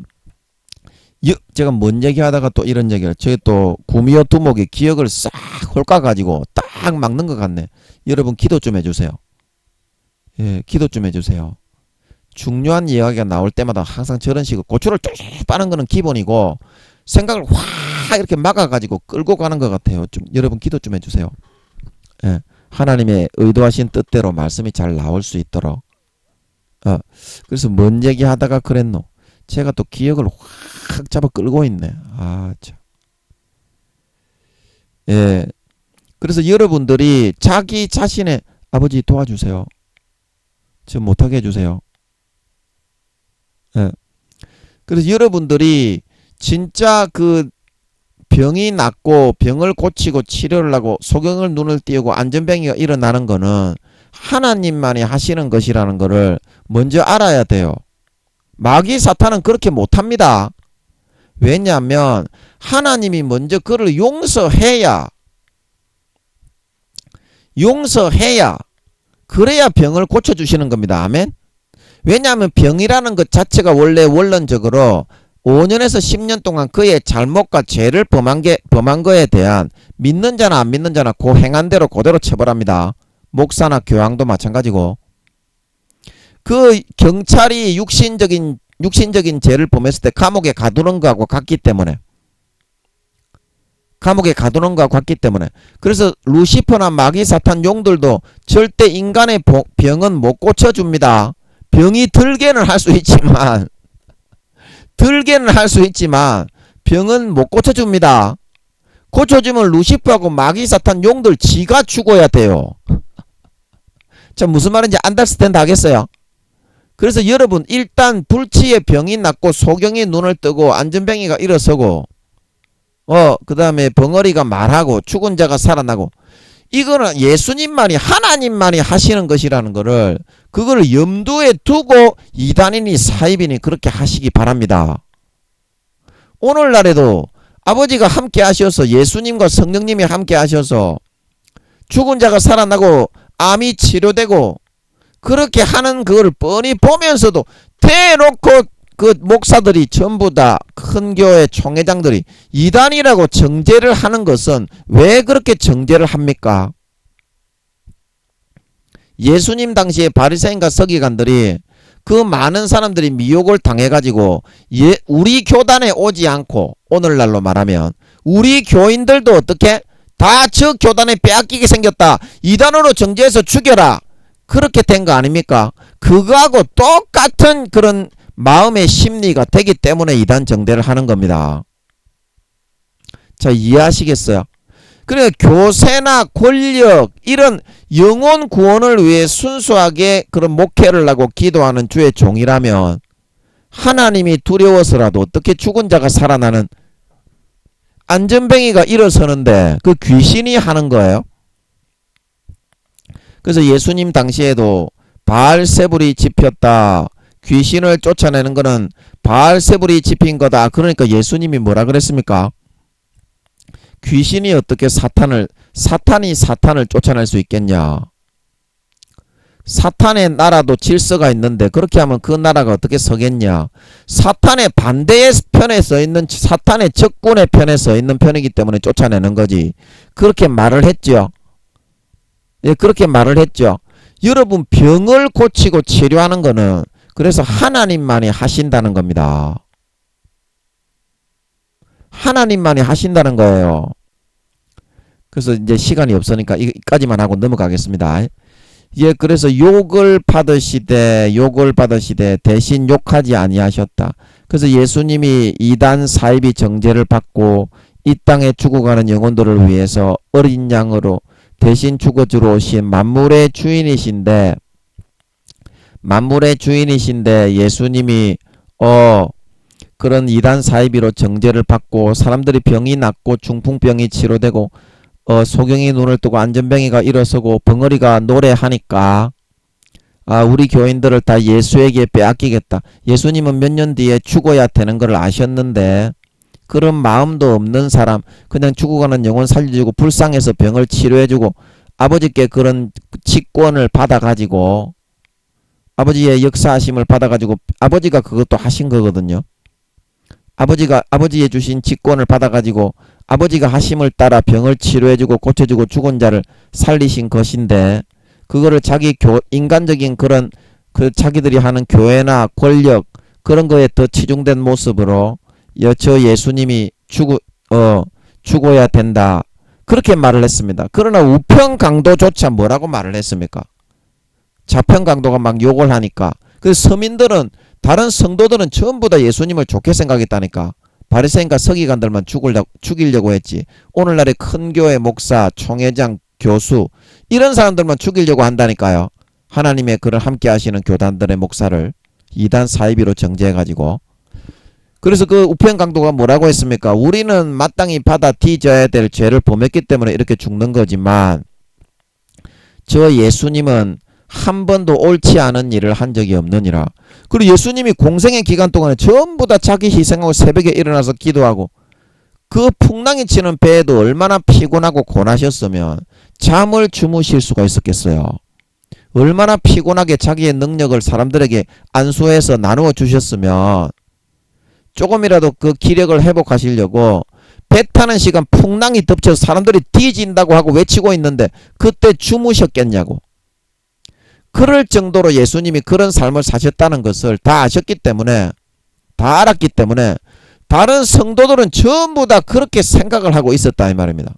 제가 뭔 얘기하다가 또 이런 얘기를 저희 또 구미호 두목이 기억을 싹 홀까가지고 딱 막는 것 같네. 여러분 기도 좀 해주세요. 예, 기도 좀 해주세요. 중요한 이야기가 나올 때마다 항상 저런 식으로 고추를 쭉 빠는 거는 기본이고 생각을 확 이렇게 막아가지고 끌고 가는 것 같아요. 좀 여러분 기도 좀 해주세요. 예, 하나님의 의도하신 뜻대로 말씀이 잘 나올 수 있도록. 그래서 뭔 얘기하다가 그랬노? 제가 또 기억을 확 잡아 끌고 있네. 아, 참. 예. 그래서 여러분들이 자기 자신의 아버지 도와주세요. 저 못하게 해주세요. 예. 그래서 여러분들이 진짜 그 병이 낫고 병을 고치고 치료를 하고 소경을 눈을 띄우고 안전병이가 일어나는 거는 하나님만이 하시는 것이라는 거를 먼저 알아야 돼요. 마귀 사탄은 그렇게 못합니다. 왜냐하면 하나님이 먼저 그를 용서해야 그래야 병을 고쳐주시는 겁니다. 아멘. 왜냐하면 병이라는 것 자체가 원래 원론적으로 5년에서 10년 동안 그의 잘못과 죄를 범한 거에 대한 믿는 자나 안 믿는 자나 그 행한 대로 그대로 처벌합니다. 목사나 교황도 마찬가지고. 그 경찰이 육신적인 죄를 범했을 때 감옥에 가두는 거하고 같기 때문에 그래서 루시퍼나 마귀 사탄 용들도 절대 인간의 병은 못 고쳐줍니다. 병이 들게는 할 수 있지만 병은 못 고쳐줍니다. 고쳐주면 루시퍼하고 마귀 사탄 용들 지가 죽어야 돼요. 자, 무슨 말인지 안달스탠드 하겠어요? 그래서 여러분 일단 불치의 병이 낫고 소경이 눈을 뜨고 안전병이가 일어서고 그 다음에 벙어리가 말하고 죽은 자가 살아나고 이거는 예수님만이 하나님만이 하시는 것이라는 거를 그걸 염두에 두고 이단이니 사입이니 그렇게 하시기 바랍니다. 오늘날에도 아버지가 함께 하셔서 예수님과 성령님이 함께 하셔서 죽은 자가 살아나고 암이 치료되고 그렇게 하는 그걸 뻔히 보면서도 대놓고 그 목사들이 전부 다 큰 교회 총회장들이 이단이라고 정죄를 하는 것은 왜 그렇게 정죄를 합니까? 예수님 당시에 바리새인과 서기관들이 그 많은 사람들이 미혹을 당해가지고 우리 교단에 오지 않고 오늘날로 말하면 우리 교인들도 어떻게 다 저 교단에 빼앗기게 생겼다. 이단으로 정죄해서 죽여라. 그렇게 된 거 아닙니까? 그거하고 똑같은 그런 마음의 심리가 되기 때문에 이단 정죄를 하는 겁니다. 자, 이해하시겠어요? 그러니까 교세나 권력 이런 영혼 구원을 위해 순수하게 그런 목회를 하고 기도하는 주의 종이라면 하나님이 두려워서라도 어떻게 죽은 자가 살아나는 안전뱅이가 일어서는데 그 귀신이 하는 거예요. 그래서 예수님 당시에도 바알세불이 집혔다. 귀신을 쫓아내는 거는 바알세불이 집힌 거다. 그러니까 예수님이 뭐라 그랬습니까? 귀신이 어떻게 사탄을 쫓아낼 수 있겠냐? 사탄의 나라도 질서가 있는데 그렇게 하면 그 나라가 어떻게 서겠냐? 사탄의 반대의 편에 서 있는, 사탄의 적군의 편에 서 있는 편이기 때문에 쫓아내는 거지. 그렇게 말을 했죠. 예, 그렇게 말을 했죠. 여러분, 병을 고치고 치료하는 거는 그래서 하나님만이 하신다는 겁니다. 하나님만이 하신다는 거예요. 그래서 이제 시간이 없으니까 이까지만 하고 넘어가겠습니다. 예, 그래서 욕을 받으시되 대신 욕하지 아니하셨다. 그래서 예수님이 이단 사이비 정죄를 받고 이 땅에 죽어가는 영혼들을 위해서 어린 양으로 대신 죽어주러 오신 만물의 주인이신데 예수님이 그런 이단 사이비로 정죄를 받고 사람들이 병이 낫고 중풍병이 치료되고 소경이 눈을 뜨고 안전뱅이가 일어서고 벙어리가 노래하니까 우리 교인들을 다 예수에게 빼앗기겠다. 예수님은 몇 년 뒤에 죽어야 되는 걸 아셨는데 그런 마음도 없는 사람, 그냥 죽어가는 영혼 살려주고 불쌍해서 병을 치료해주고 아버지께 그런 직권을 받아가지고 아버지의 역사하심을 받아가지고 아버지가 그것도 하신 거거든요. 아버지의 주신 직권을 받아가지고 아버지가 하심을 따라 병을 치료해주고 고쳐주고 죽은 자를 살리신 것인데 그거를 자기 인간적인 그런 자기들이 하는 교회나 권력 그런 거에 더 치중된 모습으로 저 예수님이 죽어야 된다. 그렇게 말을 했습니다. 그러나 우편 강도조차 뭐라고 말을 했습니까? 좌편 강도가 막 욕을 하니까 그 서민들은 다른 성도들은 전부 다 예수님을 좋게 생각했다니까. 바리새인과 서기관들만 죽이려고 했지. 오늘날의 큰 교회 목사, 총회장, 교수 이런 사람들만 죽이려고 한다니까요. 하나님의 그런 함께 하시는 교단들의 목사를 이단 사이비로 정죄해가지고. 그래서 그 우편 강도가 뭐라고 했습니까? 우리는 마땅히 받아 뒤져야 될 죄를 범했기 때문에 이렇게 죽는 거지만 저 예수님은 한 번도 옳지 않은 일을 한 적이 없느니라. 그리고 예수님이 공생의 기간 동안에 전부 다 자기 희생하고 새벽에 일어나서 기도하고 그 풍랑이 치는 배에도 얼마나 피곤하고 고나셨으면 잠을 주무실 수가 있었겠어요. 얼마나 피곤하게 자기의 능력을 사람들에게 안수해서 나누어 주셨으면 조금이라도 그 기력을 회복하시려고 배 타는 시간 풍랑이 덮쳐서 사람들이 뒤진다고 하고 외치고 있는데 그때 주무셨겠냐고. 그럴 정도로 예수님이 그런 삶을 사셨다는 것을 다 아셨기 때문에, 다 알았기 때문에 다른 성도들은 전부 다 그렇게 생각을 하고 있었다 이 말입니다.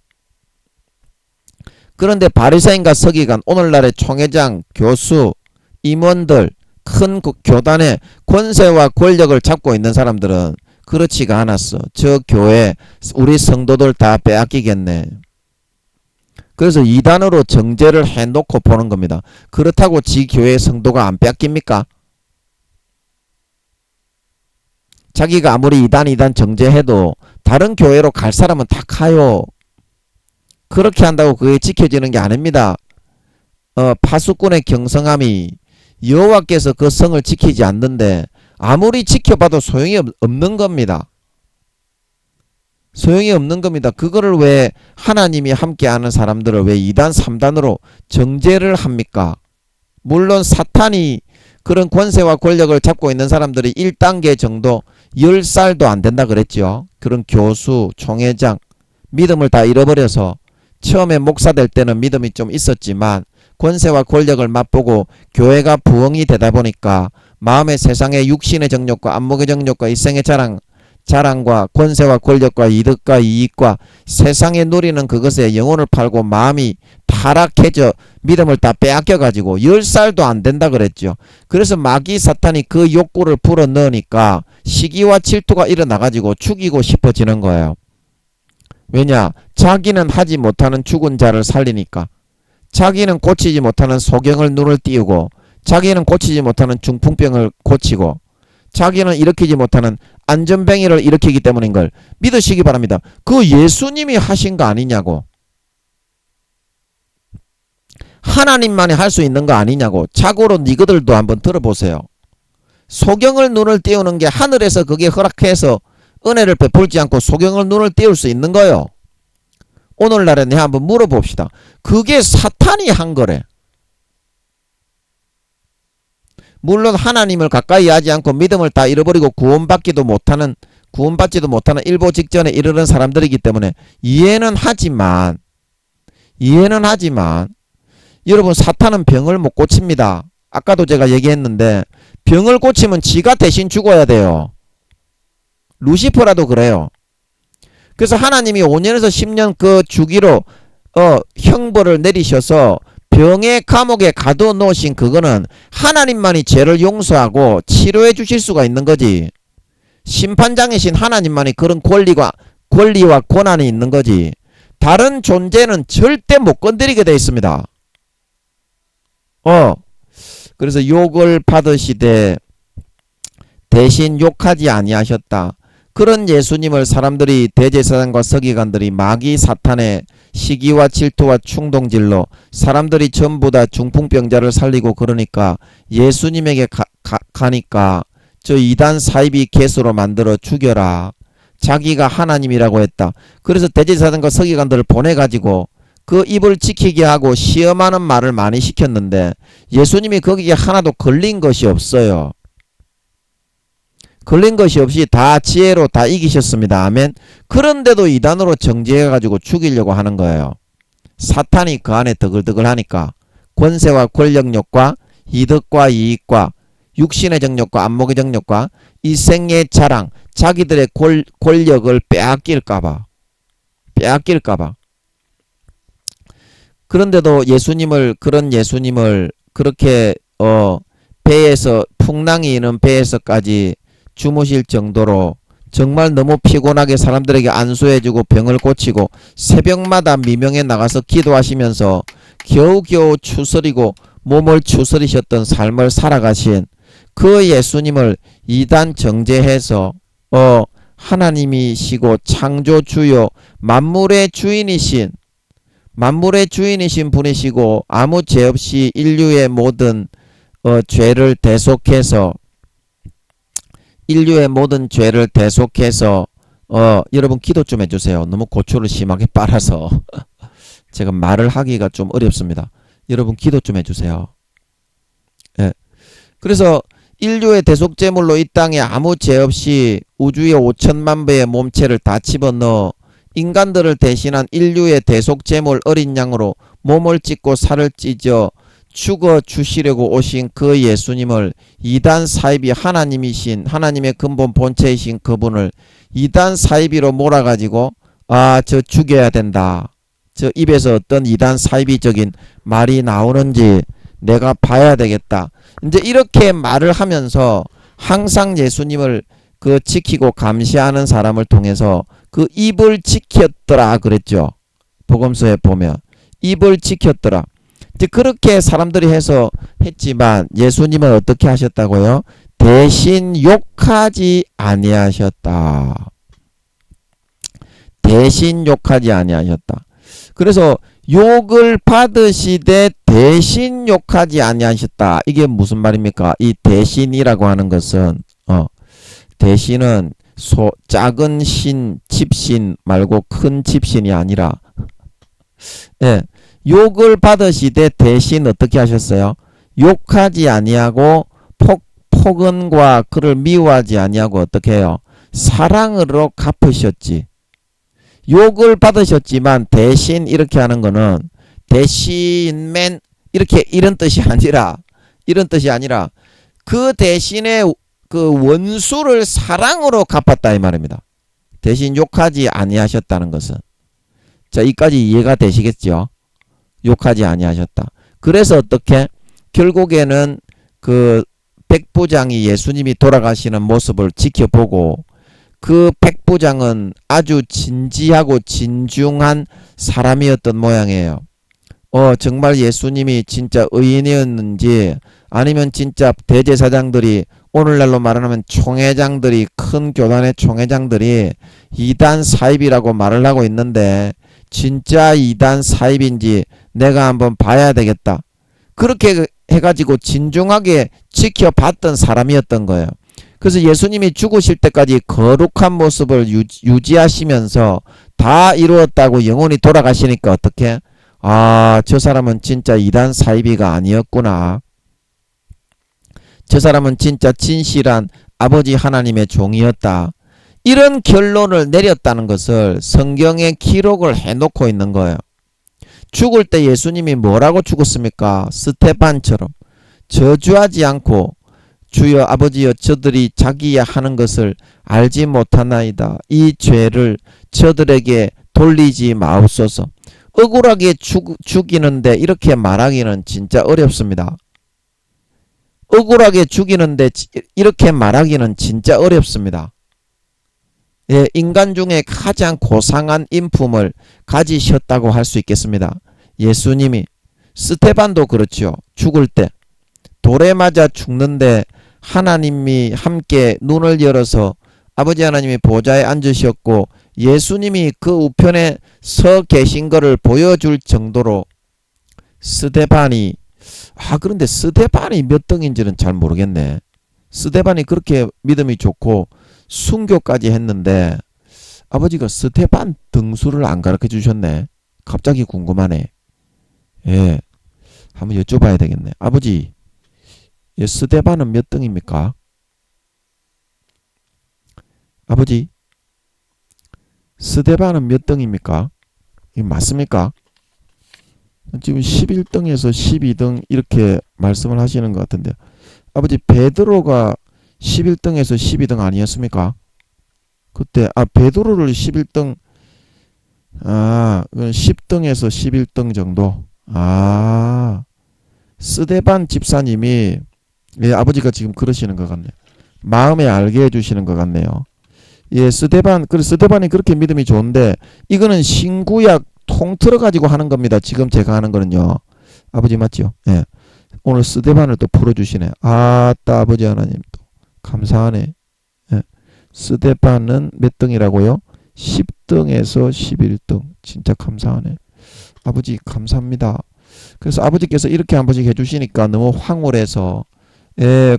그런데 바리새인과 서기관, 오늘날의 총회장, 교수, 임원들, 큰 교단의 권세와 권력을 잡고 있는 사람들은 그렇지가 않았어. 저 교회 우리 성도들 다 빼앗기겠네. 그래서 이단으로 정죄를 해놓고 보는 겁니다. 그렇다고 지 교회 성도가 안 뺏깁니까? 자기가 아무리 이단 정죄해도 다른 교회로 갈 사람은 다 가요. 그렇게 한다고 그게 지켜지는 게 아닙니다. 파수꾼의 경성함이 여호와께서 그 성을 지키지 않는데 아무리 지켜봐도 소용이 없는 겁니다. 소용이 없는 겁니다. 그거를 왜 하나님이 함께하는 사람들을 왜 2단 3단으로 정죄를 합니까? 물론 사탄이 그런 권세와 권력을 잡고 있는 사람들이 1단계 정도 10살도 안 된다 그랬죠. 그런 교수, 총회장 믿음을 다 잃어버려서 처음에 목사 될 때는 믿음이 좀 있었지만 권세와 권력을 맛보고 교회가 부흥이 되다 보니까 마음의 세상의 육신의 정욕과 안목의 정욕과 일생의 자랑과 권세와 권력과 이득과 이익과 세상에 누리는 그것에 영혼을 팔고 마음이 타락해져 믿음을 다 빼앗겨가지고 10살도 안 된다 그랬죠. 그래서 마귀 사탄이 그 욕구를 불어넣으니까 시기와 질투가 일어나가지고 죽이고 싶어지는 거예요. 왜냐? 자기는 하지 못하는 죽은 자를 살리니까. 자기는 고치지 못하는 소경을 눈을 띄우고 자기는 고치지 못하는 중풍병을 고치고 자기는 일으키지 못하는 안전뱅이를 일으키기 때문인 걸 믿으시기 바랍니다. 그 예수님이 하신 거 아니냐고. 하나님만이 할 수 있는 거 아니냐고. 자고로 니그들도 한번 들어보세요. 소경을 눈을 띄우는 게 하늘에서 그게 허락해서 은혜를 베풀지 않고 소경을 눈을 띄울 수 있는 거요. 오늘날에 한번 물어봅시다. 그게 사탄이 한 거래. 물론 하나님을 가까이 하지 않고 믿음을 다 잃어버리고 구원받지도 못하는 일보 직전에 이르는 사람들이기 때문에 이해는 하지만 여러분, 사탄은 병을 못 고칩니다. 아까도 제가 얘기했는데 병을 고치면 지가 대신 죽어야 돼요. 루시퍼라도 그래요. 그래서 하나님이 5년에서 10년 그 주기로 형벌을 내리셔서 병의 감옥에 가둬놓으신 그거는 하나님만이 죄를 용서하고 치료해 주실 수가 있는 거지. 심판장이신 하나님만이 그런 권리와 권한이 있는 거지. 다른 존재는 절대 못 건드리게 되어 있습니다. 그래서 욕을 받으시되 대신 욕하지 아니하셨다. 그런 예수님을 사람들이, 대제사장과 서기관들이 마귀 사탄의 시기와 질투와 충동질로 사람들이 전부 다 중풍병자를 살리고 그러니까 예수님에게 가니까 저 이단 사이비 개수로 만들어 죽여라. 자기가 하나님이라고 했다. 그래서 대제사장과 서기관들을 보내가지고 그 입을 지키게 하고 시험하는 말을 많이 시켰는데 예수님이 거기에 하나도 걸린 것이 없어요. 걸린 것이 없이 다 지혜로 다 이기셨습니다. 아멘. 그런데도 이단으로 정죄해가지고 죽이려고 하는 거예요. 사탄이 그 안에 더글더글 하니까 권세와 권력욕과 이득과 이익과 육신의 정욕과 안목의 정욕과 이 생의 자랑, 자기들의 권력을 빼앗길까봐. 그런데도 그런 예수님을 그렇게 배에서, 풍랑이 있는 배에서까지 주무실 정도로 정말 너무 피곤하게 사람들에게 안수해주고 병을 고치고 새벽마다 미명에 나가서 기도하시면서 겨우겨우 추스리고 몸을 추스리셨던 삶을 살아가신 그 예수님을 이단 정죄해서 하나님이시고 창조주요 만물의 주인이신 분이시고 아무 죄 없이 인류의 모든 죄를 대속해서 여러분 기도 좀 해주세요. 너무 고초를 심하게 빨아서 제가 말을 하기가 좀 어렵습니다. 여러분 기도 좀 해주세요. 예. 그래서 인류의 대속제물로 이 땅에 아무 죄 없이 우주의 5천만 배의 몸체를 다 집어넣어 인간들을 대신한 인류의 대속제물 어린 양으로 몸을 찢고 살을 찢어 죽어 주시려고 오신 그 예수님을 이단 사이비 하나님의 근본 본체이신 그분을 이단 사이비로 몰아가지고 저 죽여야 된다. 저 입에서 어떤 이단 사이비적인 말이 나오는지 내가 봐야 되겠다. 이제 이렇게 말을 하면서 항상 예수님을 그 지키고 감시하는 사람을 통해서 그 입을 지켰더라 그랬죠. 복음서에 보면 입을 지켰더라. 이제 그렇게 사람들이 했지만 예수님은 어떻게 하셨다고요? 대신 욕하지 아니하셨다. 그래서 욕을 받으시되 대신 욕하지 아니하셨다. 이게 무슨 말입니까? 이 대신이라고 하는 것은 대신은 작은 신, 집신 말고 큰 집신이 아니라 욕을 받으시되 대신 어떻게 하셨어요? 욕하지 아니하고 폭언과 그를 미워하지 아니하고 어떻게 해요? 사랑으로 갚으셨지. 욕을 받으셨지만 대신 이렇게 하는 거는 대신맨 이런 뜻이 아니라 그 대신에 그 원수를 사랑으로 갚았다 이 말입니다. 대신 욕하지 아니하셨다는 것은 자, 이까지 이해가 되시겠죠? 욕하지 아니하셨다. 그래서 어떻게 결국에는 그 백부장이 예수님이 돌아가시는 모습을 지켜보고 그 백부장은 아주 진지하고 진중한 사람이었던 모양이에요. 정말 예수님이 진짜 의인이었는지 아니면 진짜 대제사장들이 오늘날로 말하면 총회장들이 큰 교단의 총회장들이 이단 사입이라고 말을 하고 있는데 진짜 이단 사입인지 내가 한번 봐야 되겠다. 그렇게 해가지고 진중하게 지켜봤던 사람이었던 거예요. 그래서 예수님이 죽으실 때까지 거룩한 모습을 유지하시면서 다 이루었다고 영혼이 돌아가시니까 어떻게? 아, 저 사람은 진짜 이단 사이비가 아니었구나. 저 사람은 진짜 진실한 아버지 하나님의 종이었다. 이런 결론을 내렸다는 것을 성경에 기록을 해놓고 있는 거예요. 죽을 때 예수님이 뭐라고 죽었습니까? 스테반처럼 저주하지 않고 주여 아버지여 저들이 자기야 하는 것을 알지 못하나이다. 이 죄를 저들에게 돌리지 마옵소서. 억울하게 죽이는데 이렇게 말하기는 진짜 어렵습니다. 억울하게 죽이는데 이렇게 말하기는 진짜 어렵습니다. 예, 인간 중에 가장 고상한 인품을 가지셨다고 할 수 있겠습니다. 예수님이. 스테반도 그렇죠. 죽을 때 돌에 맞아 죽는데 하나님이 함께 눈을 열어서 아버지 하나님이 보좌에 앉으셨고 예수님이 그 우편에 서 계신 것을 보여줄 정도로 스데반이 그런데 스데반이 몇 등인지는 잘 모르겠네. 스데반이 그렇게 믿음이 좋고 순교까지 했는데 아버지가 스데반 등수를 안 가르쳐 주셨네. 갑자기 궁금하네. 예, 한번 여쭤봐야 되겠네. 아버지, 스데반은 몇 등입니까? 아버지, 스데반은 몇 등입니까? 이거 맞습니까? 지금 11등에서 12등 이렇게 말씀을 하시는 것 같은데 아버지 베드로가 11등에서 12등 아니었습니까? 그때 베드로를 11등 10등에서 11등 정도. 스데반 집사님이 아버지가 지금 그러시는 것 같네요. 마음에 알게 해주시는 것 같네요. 예, 스데반이 그렇게 믿음이 좋은데 이거는 신구약 통틀어 가지고 하는 겁니다. 지금 제가 하는 거는요. 아버지 맞죠? 예. 오늘 스데반을 또 풀어주시네. 아따 아버지 하나님 또 감사하네. 예. 스데반은 몇 등이라고요? 10등에서 11등. 진짜 감사하네. 아버지 감사합니다. 그래서 아버지께서 이렇게 한 번씩 해주시니까 너무 황홀해서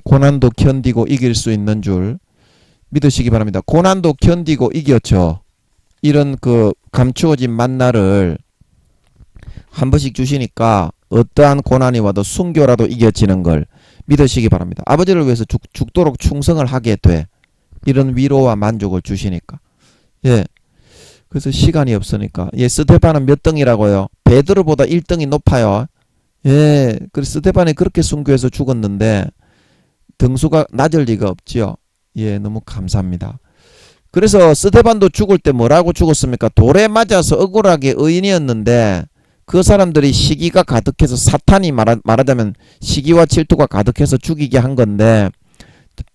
고난도 견디고 이길 수 있는 줄 믿으시기 바랍니다. 고난도 견디고 이겼죠. 이런 감추어진 만나를 한 번씩 주시니까 어떠한 고난이 와도 순교라도 이겨지는 걸 믿으시기 바랍니다. 아버지를 위해서 죽도록 충성을 하게 돼. 이런 위로와 만족을 주시니까. 예. 그래서 시간이 없으니까. 예, 스데반은 몇 등이라고요? 베드로보다 1등이 높아요. 예. 그래서 스데반이 그렇게 순교해서 죽었는데 등수가 낮을 리가 없지요. 예, 너무 감사합니다. 그래서 스데반도 죽을 때 뭐라고 죽었습니까? 돌에 맞아서 억울하게 의인이었는데 그 사람들이 시기가 가득해서 사탄이 말하자면 시기와 질투가 가득해서 죽이게 한 건데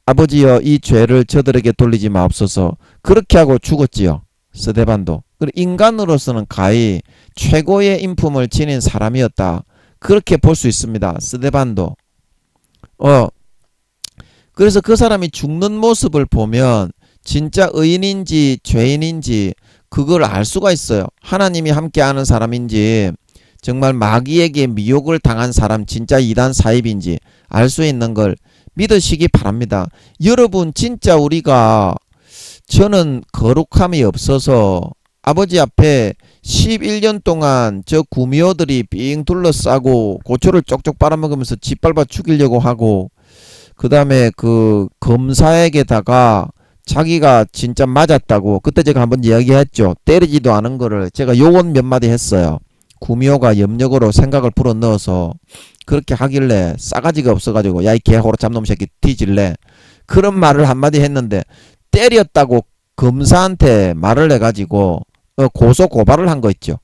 아버지여 이 죄를 저들에게 돌리지 마옵소서. 그렇게 하고 죽었지요. 스데반도. 인간으로서는 가히 최고의 인품을 지닌 사람이었다. 그렇게 볼 수 있습니다. 스데반도. 그래서 그 사람이 죽는 모습을 보면 진짜 의인인지 죄인인지 그걸 알 수가 있어요. 하나님이 함께하는 사람인지 정말 마귀에게 미혹을 당한 사람 진짜 이단 사입인지 알 수 있는 걸 믿으시기 바랍니다. 여러분 진짜 저는 거룩함이 없어서 아버지 앞에 11년 동안 저 구미호들이 삥 둘러싸고 고초를 쪽쪽 빨아먹으면서 짓밟아 죽이려고 하고 그 다음에 검사에게다가 자기가 진짜 맞았다고 그때 제가 한번 이야기했죠. 때리지도 않은 거를 제가 요건 몇 마디 했어요. 구미호가 염력으로 생각을 불어넣어서 그렇게 하길래 싸가지가 없어가지고 야 이 개호로 잡놈 새끼 뒤질래 그런 말을 한마디 했는데 때렸다고 검사한테 말을 해가지고 고소 고발을 한 거 있죠.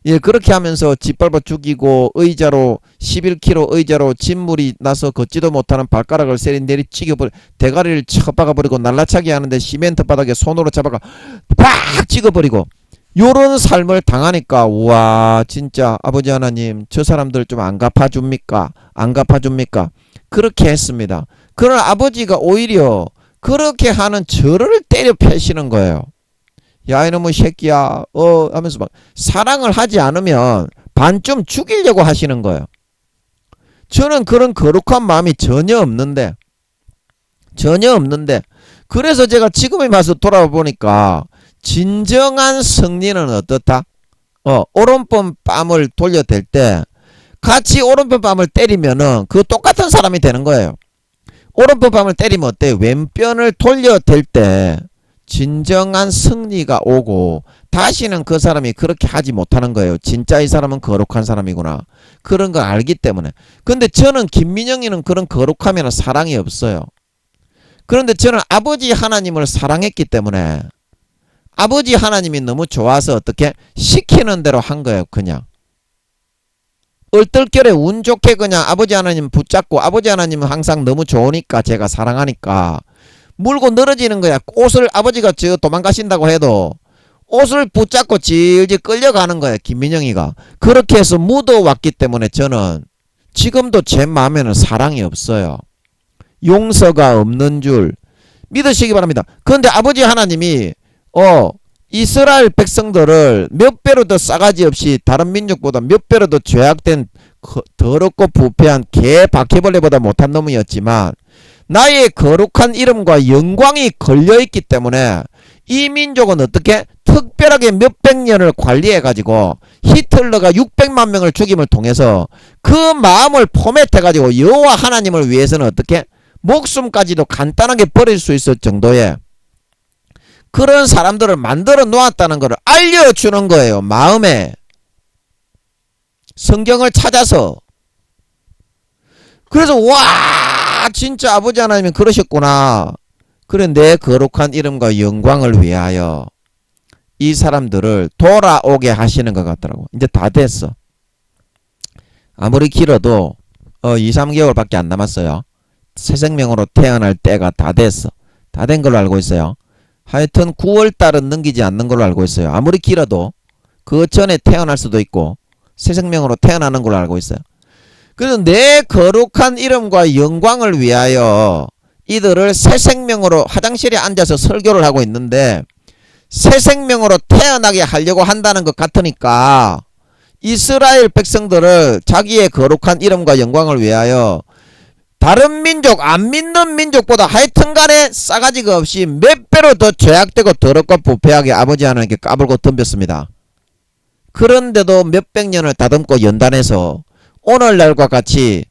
예, 그렇게 하면서 짓밟아 죽이고 의자로 11kg 의자로 진물이 나서 걷지도 못하는 발가락을 세린내리 찍어버려 대가리를 쳐박아버리고 날라차게 하는데 시멘트 바닥에 손으로 잡아가 팍 찍어버리고 요런 삶을 당하니까 우와 진짜 아버지 하나님 저 사람들 좀 안 갚아줍니까? 안 갚아줍니까? 그렇게 했습니다. 그러나 아버지가 오히려 그렇게 하는 저를 때려 패시는 거예요. 야 이놈의 새끼야 하면서 막 사랑을 하지 않으면 반쯤 죽이려고 하시는 거예요. 저는 그런 거룩한 마음이 전혀 없는데 그래서 제가 지금에 와서 돌아보니까 진정한 승리는 어떻다? 오른편 뺨을 돌려댈 때 같이 오른편 뺨을 때리면은 그 똑같은 사람이 되는 거예요. 오른편 뺨을 때리면 어때요? 왼편을 돌려댈 때 진정한 승리가 오고 다시는 그 사람이 그렇게 하지 못하는 거예요. 진짜 이 사람은 거룩한 사람이구나. 그런 걸 알기 때문에. 근데 저는 김민영이는 그런 거룩함에는 사랑이 없어요. 그런데 저는 아버지 하나님을 사랑했기 때문에 아버지 하나님이 너무 좋아서 어떻게 시키는 대로 한 거예요. 그냥 얼떨결에 운 좋게 그냥 아버지 하나님 붙잡고 아버지 하나님은 항상 너무 좋으니까 제가 사랑하니까 물고 늘어지는 거야. 옷을 아버지가 저 도망가신다고 해도 옷을 붙잡고 질질 끌려가는 거야. 김민영이가 그렇게 해서 묻어왔기 때문에 저는 지금도 제 마음에는 사랑이 없어요. 용서가 없는 줄 믿으시기 바랍니다. 그런데 아버지 하나님이 이스라엘 백성들을 몇 배로 더 싸가지 없이 다른 민족보다 몇 배로 더 죄악된 더럽고 부패한 개 바퀴벌레보다 못한 놈이었지만 나의 거룩한 이름과 영광이 걸려있기 때문에 이 민족은 어떻게 특별하게 몇백 년을 관리해가지고 히틀러가 600만 명을 죽임을 통해서 그 마음을 포맷해가지고 여호와 하나님을 위해서는 어떻게 목숨까지도 간단하게 버릴 수 있을 정도의 그런 사람들을 만들어 놓았다는 것을 알려주는 거예요. 마음에 성경을 찾아서. 그래서 와 진짜 아버지 하나님이 그러셨구나. 그래 내 거룩한 이름과 영광을 위하여 이 사람들을 돌아오게 하시는 것 같더라고. 이제 다 됐어. 아무리 길어도 2, 3개월밖에 안 남았어요. 새 생명으로 태어날 때가 다 됐어. 다 된 걸로 알고 있어요. 하여튼 9월달은 넘기지 않는 걸로 알고 있어요. 아무리 길어도 그 전에 태어날 수도 있고 새 생명으로 태어나는 걸로 알고 있어요. 그래서 내 거룩한 이름과 영광을 위하여 이들을 새 생명으로 화장실에 앉아서 설교를 하고 있는데 새 생명으로 태어나게 하려고 한다는 것 같으니까 이스라엘 백성들을 자기의 거룩한 이름과 영광을 위하여 다른 민족 안 믿는 민족보다 하여튼간에 싸가지가 없이 몇 배로 더 죄악되고 더럽고 부패하게 아버지 하나님께 까불고 덤볐습니다. 그런데도 몇백 년을 다듬고 연단해서 오늘날과 같이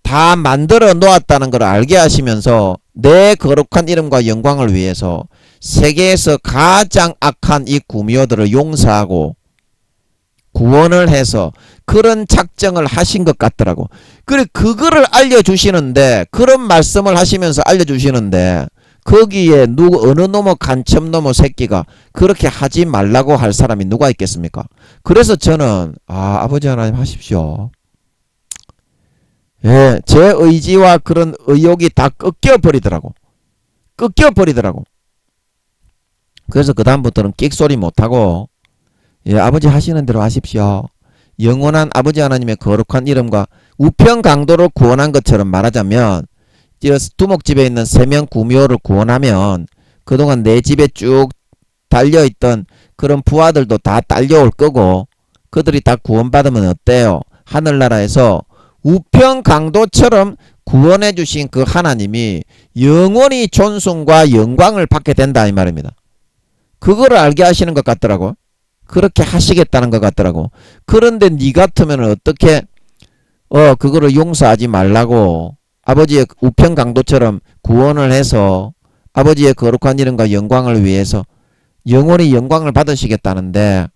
다 만들어 놓았다는 걸 알게 하시면서 내 거룩한 이름과 영광을 위해서 세계에서 가장 악한 이 구미호들을 용서하고 구원을 해서 그런 작정을 하신 것 같더라고. 그래 그거를 알려주시는데 그런 말씀을 하시면서 알려주시는데 거기에 어느 놈의 간첩놈의 새끼가 그렇게 하지 말라고 할 사람이 누가 있겠습니까? 그래서 저는 아버지 하나님 하십시오. 예, 제 의지와 그런 의욕이 다 꺾여버리더라고. 그래서 그 다음부터는 끽소리 못하고 예, 아버지 하시는 대로 하십시오. 영원한 아버지 하나님의 거룩한 이름과 우편강도를 구원한 것처럼 말하자면 두목집에 있는 세명 구미호를 구원하면 그동안 내 집에 쭉 달려있던 그런 부하들도 다 딸려올 거고 그들이 다 구원받으면 어때요? 하늘나라에서 우편강도처럼 구원해 주신 그 하나님이 영원히 존숭과 영광을 받게 된다 이 말입니다. 그거를 알게 하시는 것 같더라고. 그렇게 하시겠다는 것 같더라고. 그런데 니 같으면 어떻게 그거를 용서하지 말라고 아버지의 우편강도처럼 구원을 해서 아버지의 거룩한 이름과 영광을 위해서 영원히 영광을 받으시겠다는데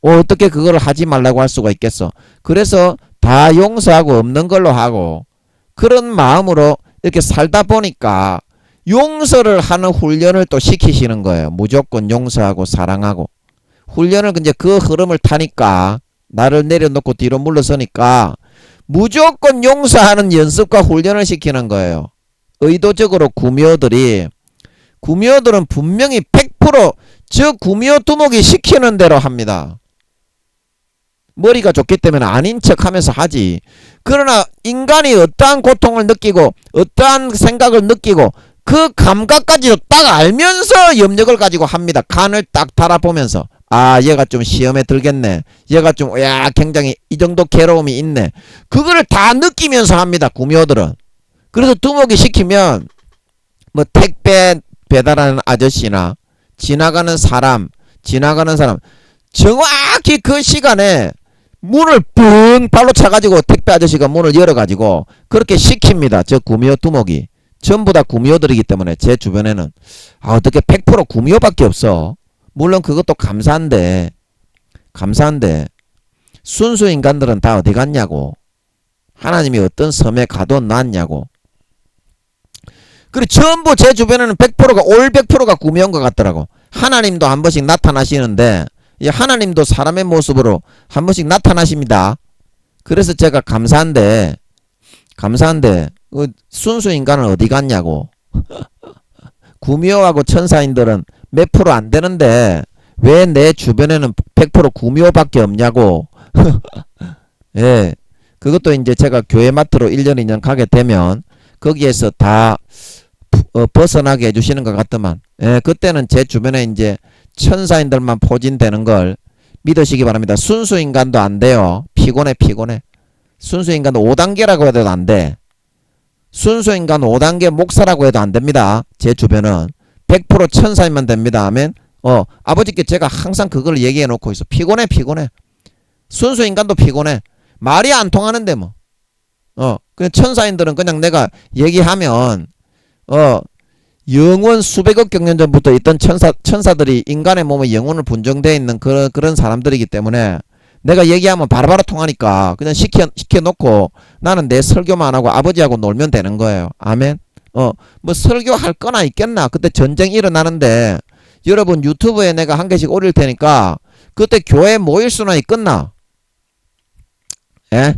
어떻게 그거를 하지 말라고 할 수가 있겠어. 그래서 다 용서하고 없는 걸로 하고 그런 마음으로 이렇게 살다 보니까 용서를 하는 훈련을 또 시키시는 거예요. 무조건 용서하고 사랑하고 훈련을 이제 그 흐름을 타니까 나를 내려놓고 뒤로 물러서니까 무조건 용서하는 연습과 훈련을 시키는 거예요. 의도적으로 구미호들은 분명히 100% 저 구미호 두목이 시키는 대로 합니다. 머리가 좋기 때문에 아닌 척하면서 하지. 그러나 인간이 어떠한 고통을 느끼고 어떠한 생각을 느끼고 그 감각까지도 딱 알면서 염력을 가지고 합니다. 간을 딱 달아보면서 아, 얘가 좀 시험에 들겠네. 얘가 좀, 야, 굉장히 이 정도 괴로움이 있네. 그거를 다 느끼면서 합니다, 구미호들은. 그래서 두목이 시키면, 뭐, 택배 배달하는 아저씨나, 지나가는 사람, 정확히 그 시간에 문을 뿡 발로 차가지고 택배 아저씨가 문을 열어가지고 그렇게 시킵니다. 저 구미호 두목이. 전부 다 구미호들이기 때문에 제 주변에는. 아, 어떻게 100% 구미호밖에 없어. 물론 그것도 감사한데 순수 인간들은 다 어디 갔냐고. 하나님이 어떤 섬에 가둬놨냐고. 그리고 전부 제 주변에는 100%가 올 100%가 구미호인 것 같더라고. 하나님도 한 번씩 나타나시는데 하나님도 사람의 모습으로 한 번씩 나타나십니다. 그래서 제가 감사한데 순수 인간은 어디 갔냐고. 구미호하고 천사인들은 몇 프로 안 되는데 왜 내 주변에는 100% 구미호밖에 없냐고. 예. 그것도 이제 제가 교회 마트로 1년 2년 가게 되면 거기에서 다 벗어나게 해주시는 것 같더만. 예, 그때는 제 주변에 이제 천사인들만 포진되는 걸 믿으시기 바랍니다. 순수 인간도 안 돼요. 피곤해. 순수 인간도 5단계라고 해도 안 돼. 순수 인간 5단계 목사라고 해도 안 됩니다. 제 주변은 100% 천사인만 됩니다. 아멘. 아버지께 제가 항상 그걸 얘기해 놓고 있어. 피곤해. 순수 인간도 피곤해. 말이 안 통하는데 뭐. 그냥 천사인들은 그냥 내가 얘기하면 영원 수백억 경년 전부터 있던 천사들이 인간의 몸에 영혼을 분정되어 있는 그런 사람들이기 때문에 내가 얘기하면 바로바로 통하니까 그냥 시켜놓고 나는 내 설교만 하고 아버지하고 놀면 되는 거예요. 아멘. 뭐 설교할 거나 있겠나. 그때 전쟁 일어나는데 여러분 유튜브에 내가 한 개씩 올릴 테니까 그때 교회 모일 수나 있겠나. 예?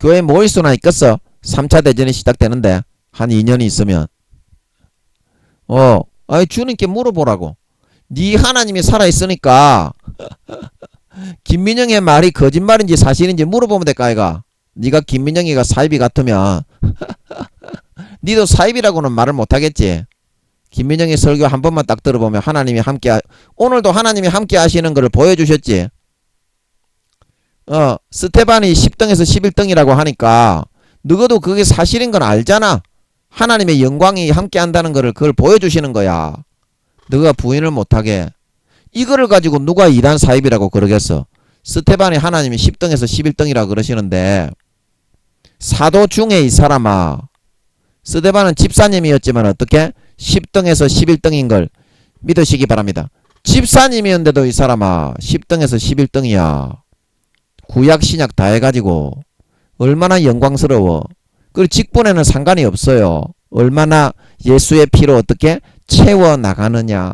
교회 모일 수나 있겠어. 3차 대전이 시작되는데 한 2년이 있으면 아이 주님께 물어보라고. 네 하나님이 살아있으니까 김민영의 말이 거짓말인지 사실인지 물어보면 될까 아이가. 네가 김민영이가 사이비 같으면 니도 사이비라고는 말을 못하겠지. 김민영의 설교 한 번만 딱 들어보면 하나님이 함께 오늘도 하나님이 함께 하시는 것을 보여주셨지. 스테반이 10등에서 11등이라고 하니까 너도 그게 사실인 건 알잖아. 하나님의 영광이 함께 한다는 것을 그걸 보여주시는 거야. 너가 부인을 못하게. 이거를 가지고 누가 이단 사입이라고 그러겠어. 스테반이 하나님이 10등에서 11등이라 그러시는데 사도 중에 이 사람아, 스테반은 집사님이었지만 어떻게 10등에서 11등인 걸 믿으시기 바랍니다. 집사님이었는데도 이 사람아 10등에서 11등이야. 구약 신약 다 해가지고 얼마나 영광스러워. 그리고 직분에는 상관이 없어요. 얼마나 예수의 피로 어떻게 채워나가느냐.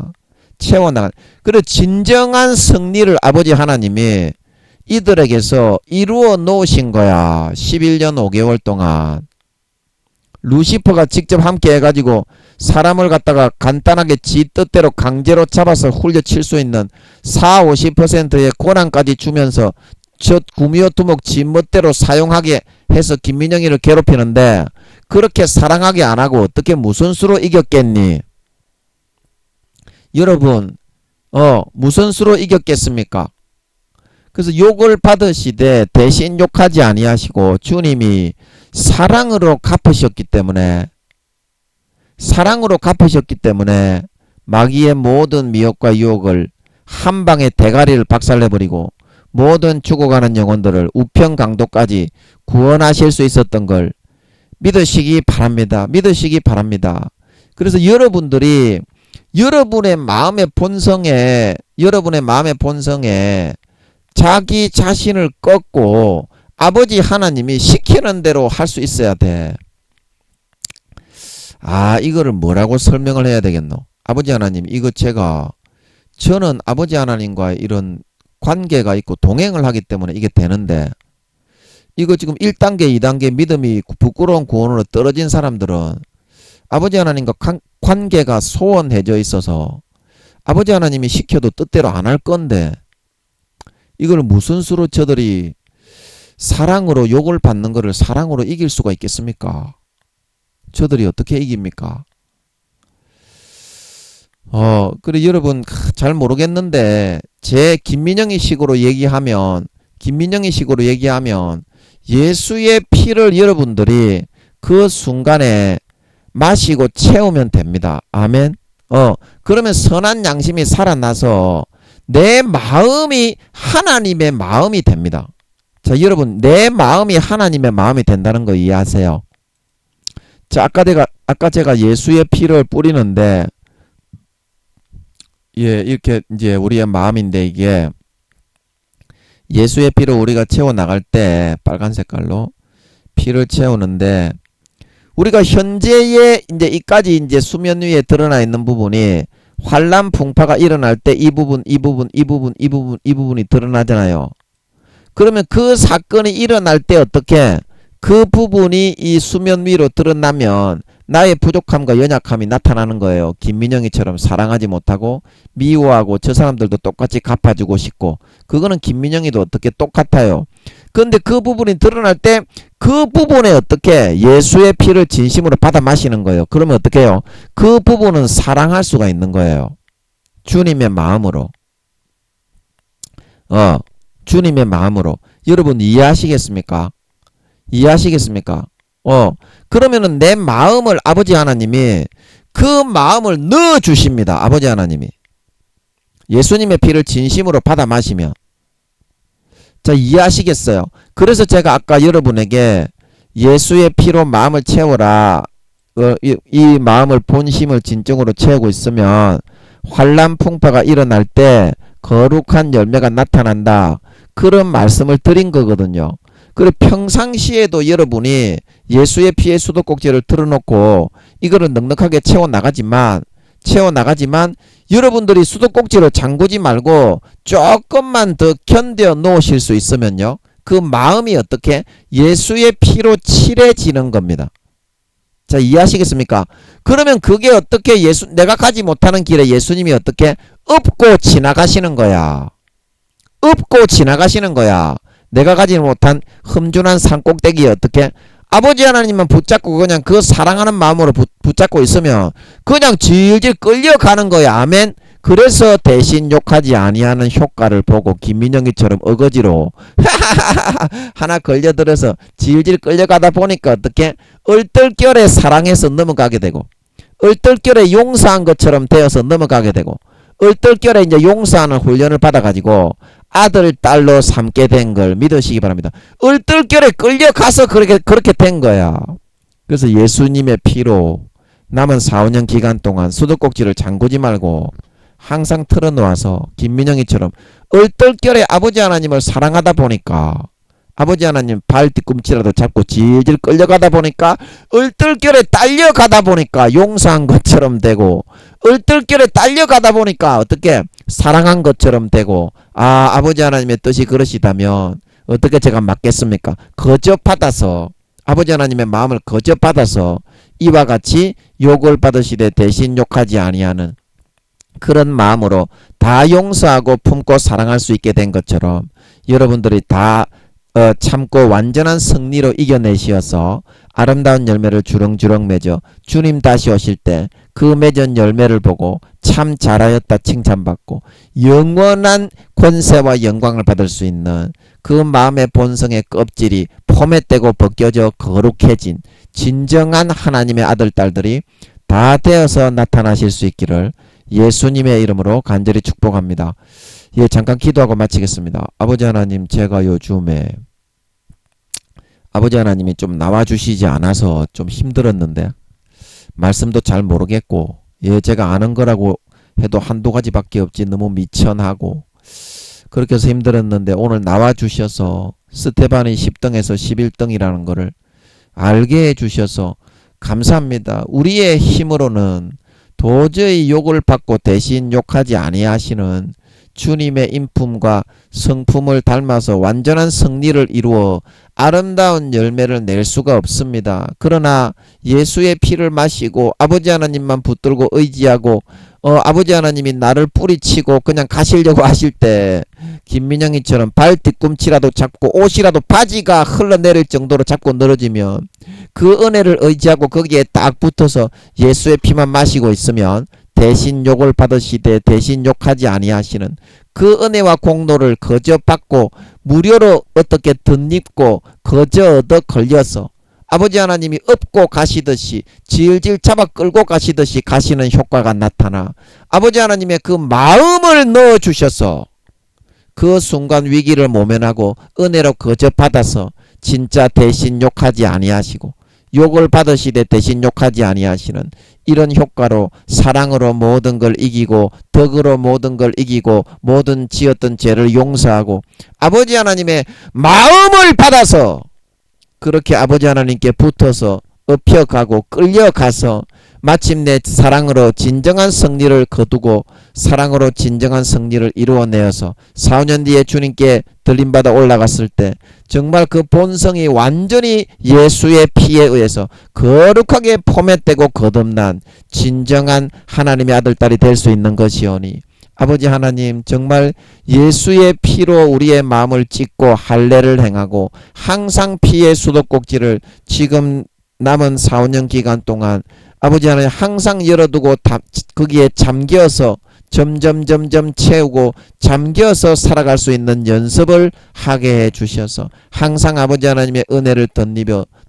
그리고 진정한 승리를 아버지 하나님이 이들에게서 이루어 놓으신 거야. 11년 5개월 동안. 루시퍼가 직접 함께 해가지고 사람을 갖다가 간단하게 지 뜻대로 강제로 잡아서 훌려칠 수 있는 40~50%의 권한까지 주면서 저 구미호 두목 지 멋대로 사용하게 해서 김민영이를 괴롭히는데 그렇게 사랑하게 안하고 어떻게 무슨 수로 이겼겠니? 여러분 무슨 수로 이겼겠습니까? 그래서 욕을 받으시되 대신 욕하지 아니하시고 주님이 사랑으로 갚으셨기 때문에 마귀의 모든 미혹과 유혹을 한 방에 대가리를 박살내버리고 모든 죽어가는 영혼들을 우편 강도까지 구원하실 수 있었던 걸 믿으시기 바랍니다. 그래서 여러분들이 여러분의 마음의 본성에 자기 자신을 꺾고 아버지 하나님이 시키는 대로 할 수 있어야 돼. 이거를 뭐라고 설명을 해야 되겠노? 아버지 하나님, 이거 저는 아버지 하나님과 이런 관계가 있고 동행을 하기 때문에 이게 되는데 이거 지금 1단계 2단계 믿음이 부끄러운 구원으로 떨어진 사람들은 아버지 하나님과 관계가 소원해져 있어서 아버지 하나님이 시켜도 뜻대로 안 할 건데 이걸 무슨 수로 저들이 사랑으로 욕을 받는 것을 사랑으로 이길 수가 있겠습니까? 저들이 어떻게 이깁니까? 그래 여러분 잘 모르겠는데 제 김민영이 식으로 얘기하면 예수의 피를 여러분들이 그 순간에 마시고 채우면 됩니다. 아멘. 그러면 선한 양심이 살아나서 내 마음이 하나님의 마음이 됩니다. 자, 여러분, 내 마음이 하나님의 마음이 된다는 거 이해하세요? 자, 아까 제가 예수의 피를 뿌리는데, 예, 이렇게 이제 우리의 마음인데 이게 예수의 피를 우리가 채워 나갈 때 빨간 색깔로 피를 채우는데 우리가 현재의 이제 이까지 이제 수면 위에 드러나 있는 부분이 환란 풍파가 일어날 때 이 부분이 드러나잖아요. 그러면 그 사건이 일어날 때 어떻게 그 부분이 이 수면 위로 드러나면 나의 부족함과 연약함이 나타나는 거예요. 김민영이처럼 사랑하지 못하고 미워하고 저 사람들도 똑같이 갚아주고 싶고 그거는 김민영이도 어떻게 똑같아요. 근데 그 부분이 드러날 때 그 부분에 어떻게 예수의 피를 진심으로 받아 마시는 거예요. 그러면 어떻게 해요? 그 부분은 사랑할 수가 있는 거예요. 주님의 마음으로. 주님의 마음으로. 여러분 이해하시겠습니까? 그러면은 내 마음을 아버지 하나님이 그 마음을 넣어 주십니다. 아버지 하나님이. 예수님의 피를 진심으로 받아 마시면. 자, 이해하시겠어요? 그래서 제가 아까 여러분에게 예수의 피로 마음을 채워라. 이 마음을 본심을 진정으로 채우고 있으면 환란 풍파가 일어날 때 거룩한 열매가 나타난다. 그런 말씀을 드린 거거든요. 그리고 평상시에도 여러분이 예수의 피의 수도꼭지를 틀어놓고 이거를 넉넉하게 채워나가지만 여러분들이 수도꼭지를 잠그지 말고 조금만 더 견뎌 놓으실 수 있으면요. 그 마음이 어떻게 예수의 피로 칠해지는 겁니다. 자, 이해하시겠습니까? 그러면 그게 어떻게 내가 가지 못하는 길에 예수님이 어떻게 엎고 지나가시는 거야. 내가 가지 못한 흠준한 산꼭대기에 어떻게 아버지 하나님만 붙잡고 그냥 그 사랑하는 마음으로 붙잡고 있으면 그냥 질질 끌려가는 거야. 아멘. 그래서 대신 욕하지 아니하는 효과를 보고 김민영이처럼 어거지로 하나 걸려들어서 질질 끌려가다 보니까 어떻게 얼떨결에 사랑해서 넘어가게 되고 얼떨결에 용서한 것처럼 되어서 넘어가게 되고 얼떨결에 이제 용서하는 훈련을 받아가지고 아들, 딸로 삼게 된 걸 믿으시기 바랍니다. 얼떨결에 끌려가서 그렇게 된 거야. 그래서 예수님의 피로 남은 4, 5년 기간 동안 수도꼭지를 잠그지 말고 항상 틀어놓아서 김민영이처럼 얼떨결에 아버지 하나님을 사랑하다 보니까 아버지 하나님 발 뒤꿈치라도 잡고 질질 끌려가다 보니까 얼떨결에 딸려가다 보니까 용서한 것처럼 되고 얼떨결에 딸려가다 보니까 어떻게 사랑한 것처럼 되고 아버지 하나님의 뜻이 그러시다면 어떻게 제가 맡겠습니까? 거저받아서 아버지 하나님의 마음을 거저받아서 이와 같이 욕을 받으시되 대신 욕하지 아니하는 그런 마음으로 다 용서하고 품고 사랑할 수 있게 된 것처럼 여러분들이 다 참고 완전한 승리로 이겨내시어서 아름다운 열매를 주렁주렁 맺어 주님 다시 오실 때 그 맺은 열매를 보고 참 잘하였다 칭찬받고 영원한 권세와 영광을 받을 수 있는 그 마음의 본성의 껍질이 포맷되고 벗겨져 거룩해진 진정한 하나님의 아들 딸들이 다 되어서 나타나실 수 있기를 예수님의 이름으로 간절히 축복합니다. 예, 잠깐 기도하고 마치겠습니다. 아버지 하나님, 제가 요즘에 아버지 하나님이 좀 나와주시지 않아서 좀 힘들었는데 말씀도 잘 모르겠고 예, 제가 아는 거라고 해도 한두 가지밖에 없지 너무 미천하고 그렇게 해서 힘들었는데 오늘 나와주셔서 스테반이 10등에서 11등이라는 거를 알게 해주셔서 감사합니다. 우리의 힘으로는 도저히 욕을 받고 대신 욕하지 아니하시는 주님의 인품과 성품을 닮아서 완전한 승리를 이루어 아름다운 열매를 낼 수가 없습니다. 그러나 예수의 피를 마시고 아버지 하나님만 붙들고 의지하고 아버지 하나님이 나를 뿌리치고 그냥 가시려고 하실 때 김민영이처럼 발 뒤꿈치라도 잡고 옷이라도 바지가 흘러내릴 정도로 잡고 늘어지면 그 은혜를 의지하고 거기에 딱 붙어서 예수의 피만 마시고 있으면 대신 욕을 받으시되 대신 욕하지 아니하시는 그 은혜와 공로를 거저 받고 무료로 어떻게 덧입고 거저 얻어 걸려서 아버지 하나님이 업고 가시듯이 질질 잡아 끌고 가시듯이 가시는 효과가 나타나 아버지 하나님의 그 마음을 넣어주셔서 그 순간 위기를 모면하고 은혜로 거저 받아서 진짜 대신 욕하지 아니하시고 욕을 받으시되 대신 욕하지 아니하시는 이런 효과로 사랑으로 모든 걸 이기고 덕으로 모든 걸 이기고 모든 지었던 죄를 용서하고 아버지 하나님의 마음을 받아서 그렇게 아버지 하나님께 붙어서 업혀가고 끌려가서 마침내 사랑으로 진정한 승리를 거두고 사랑으로 진정한 승리를 이루어내어서 4년 뒤에 주님께 들림받아 올라갔을 때 정말 그 본성이 완전히 예수의 피에 의해서 거룩하게 포맷되고 거듭난 진정한 하나님의 아들딸이 될 수 있는 것이오니 아버지 하나님 정말 예수의 피로 우리의 마음을 찢고 할례를 행하고 항상 피의 수도꼭지를 지금 남은 4, 5년 기간 동안 아버지 하나님 항상 열어두고 거기에 잠겨서 점점 채우고 잠겨서 살아갈 수 있는 연습을 하게 해주셔서 항상 아버지 하나님의 은혜를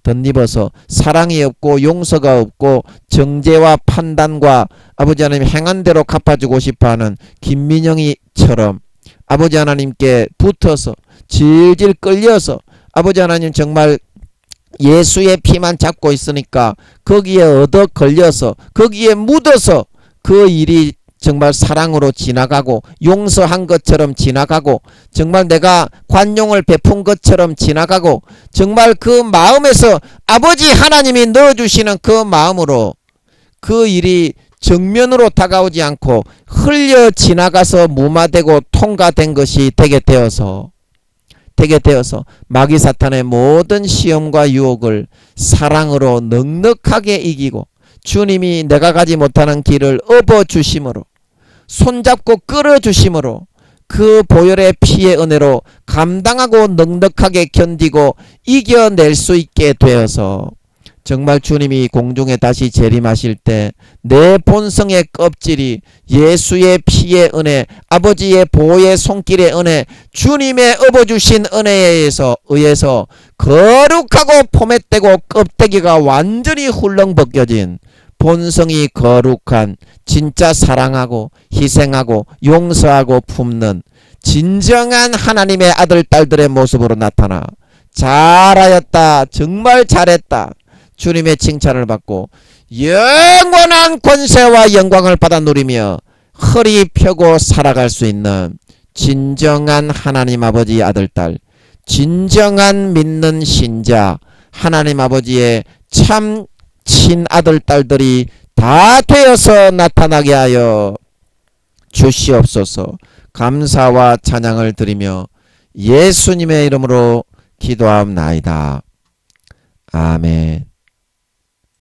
덧입어서 사랑이 없고 용서가 없고 정죄와 판단과 아버지 하나님 행한 대로 갚아주고 싶어하는 김민영이처럼 아버지 하나님께 붙어서 질질 끌려서 아버지 하나님 정말 예수의 피만 잡고 있으니까 거기에 얻어 걸려서 거기에 묻어서 그 일이 정말 사랑으로 지나가고 용서한 것처럼 지나가고 정말 내가 관용을 베푼 것처럼 지나가고 정말 그 마음에서 아버지 하나님이 넣어주시는 그 마음으로 그 일이 정면으로 다가오지 않고 흘려 지나가서 무마되고 통과된 것이 되게 되어서 마귀 사탄의 모든 시험과 유혹을 사랑으로 넉넉하게 이기고 주님이 내가 가지 못하는 길을 업어주심으로 손잡고 끌어주심으로 그 보혈의 피의 은혜로 감당하고 넉넉하게 견디고 이겨낼 수 있게 되어서 정말 주님이 공중에 다시 재림하실 때 내 본성의 껍질이 예수의 피의 은혜, 아버지의 보호의 손길의 은혜, 주님의 업어주신 은혜에 의해서 거룩하고 포맷되고 껍데기가 완전히 훌렁벗겨진 본성이 거룩한 진짜 사랑하고 희생하고 용서하고 품는 진정한 하나님의 아들 딸들의 모습으로 나타나 잘하였다, 정말 잘했다, 주님의 칭찬을 받고 영원한 권세와 영광을 받아 누리며 허리 펴고 살아갈 수 있는 진정한 하나님 아버지 아들 딸, 진정한 믿는 신자, 하나님 아버지의 참 친아들 딸들이 다 되어서 나타나게 하여 주시옵소서. 감사와 찬양을 드리며 예수님의 이름으로 기도하옵나이다. 아멘.